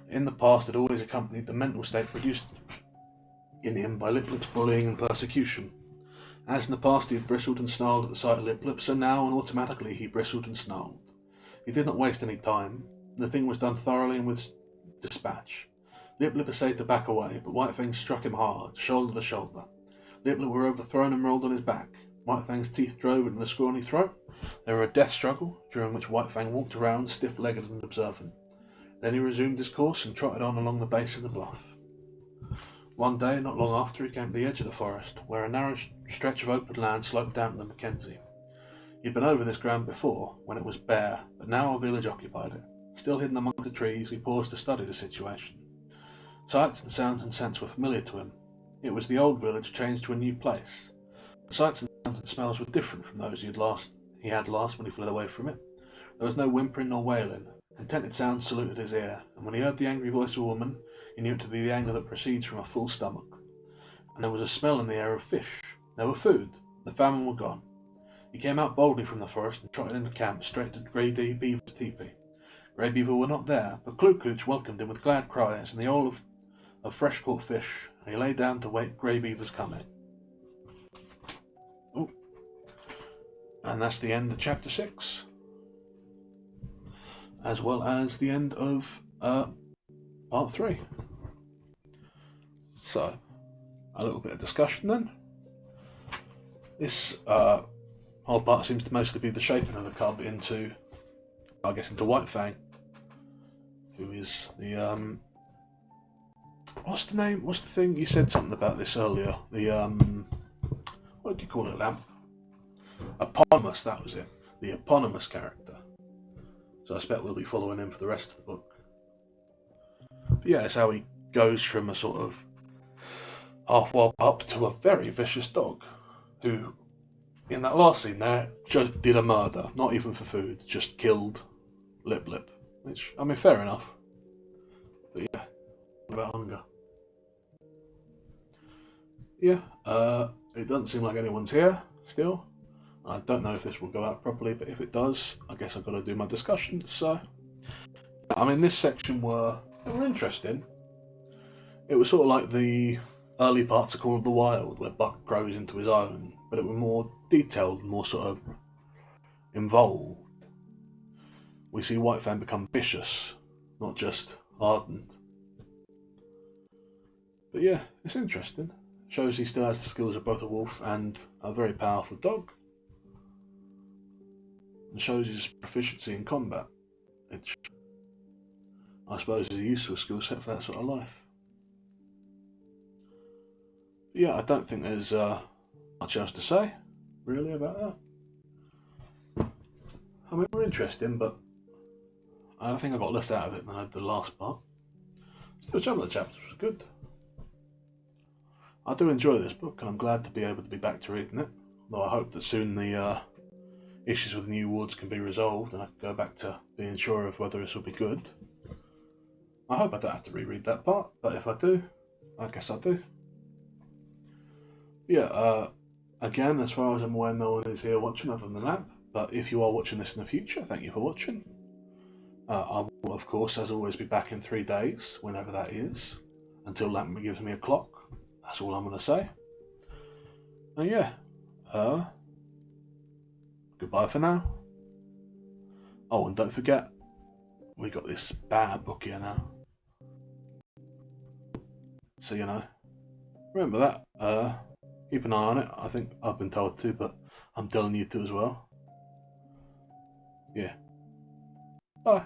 In the past had always accompanied the mental state produced in him by Lip Lip's bullying and persecution. As in the past he had bristled and snarled at the sight of Lip Lip, so now and automatically he bristled and snarled. He did not waste any time. The thing was done thoroughly and with dispatch. Lip Lip essayed to back away, but White Fang struck him hard, shoulder to shoulder. Lip Lip were overthrown and rolled on his back. White Fang's teeth drove into the scrawny throat. There were a death struggle, during which White Fang walked around, stiff-legged and observant. Then he resumed his course and trotted on along the base of the bluff. One day, not long after, he came to the edge of the forest, where a narrow stretch of open land sloped down to the Mackenzie. He'd been over this ground before, when it was bare, but now a village occupied it. Still hidden among the trees, he paused to study the situation. Sights and sounds and scents were familiar to him. It was the old village changed to a new place. The sights and sounds and smells were different from those he had last when he fled away from it. There was no whimpering nor wailing. Contented sounds saluted his ear, and when he heard the angry voice of a woman, he knew it to be the anger that proceeds from a full stomach. And there was a smell in the air of fish. There were food. The famine were gone. He came out boldly from the forest and trotted into camp straight to Grey Beaver's teepee. Grey Beaver were not there, but Klooch welcomed him with glad cries and the oil of fresh-caught fish, and he lay down to wait Grey Beaver's coming. Ooh. And that's the end of chapter 6. As well as the end of part 3. So, a little bit of discussion then. This whole part seems to mostly be the shaping of the cub into White Fang, who is the what's the name? What's the thing? You said something about this earlier. The what do you call it, Lamp? Eponymous. That was it. The eponymous character. So I expect we'll be following him for the rest of the book. But yeah, it's how he goes from a sort of half-wild pup to a very vicious dog, who, in that last scene there, just did a murder, not even for food, just killed Lip Lip. Which, I mean, fair enough. But yeah, what about hunger? Yeah, it doesn't seem like anyone's here still. I don't know if this will go out properly, but if it does, I guess I've got to do my discussion. So, I mean, this section they were interesting. It was sort of like the early parts of Call of the Wild, where Buck grows into his own, but it was more detailed, more sort of involved. We see White Fang become vicious, not just hardened. But yeah, it's interesting. Shows he still has the skills of both a wolf and a very powerful dog. And shows his proficiency in combat, which I suppose is a useful skill set for that sort of life. But yeah, I don't think there's much else to say, really, about that. I mean, we're interesting, but I think I got less out of it than I did the last part. Still, some of the chapters was good. I do enjoy this book, and I'm glad to be able to be back to reading it, though I hope that soon the issues with the new wards can be resolved and I can go back to being sure of whether this will be good. I hope I don't have to reread that part, but if I do, I guess I do. Yeah, again, as far as I'm aware, no one is here watching other than Lamp, but if you are watching this in the future, thank you for watching. I will, of course, as always, be back in 3 days, whenever that is, until Lamp gives me a clock. That's all I'm going to say. And yeah, goodbye for now. Oh, and don't forget, we got this bad book here now. So, you know, remember that. Keep an eye on it. I think I've been told to, but I'm telling you to as well. Yeah. Bye.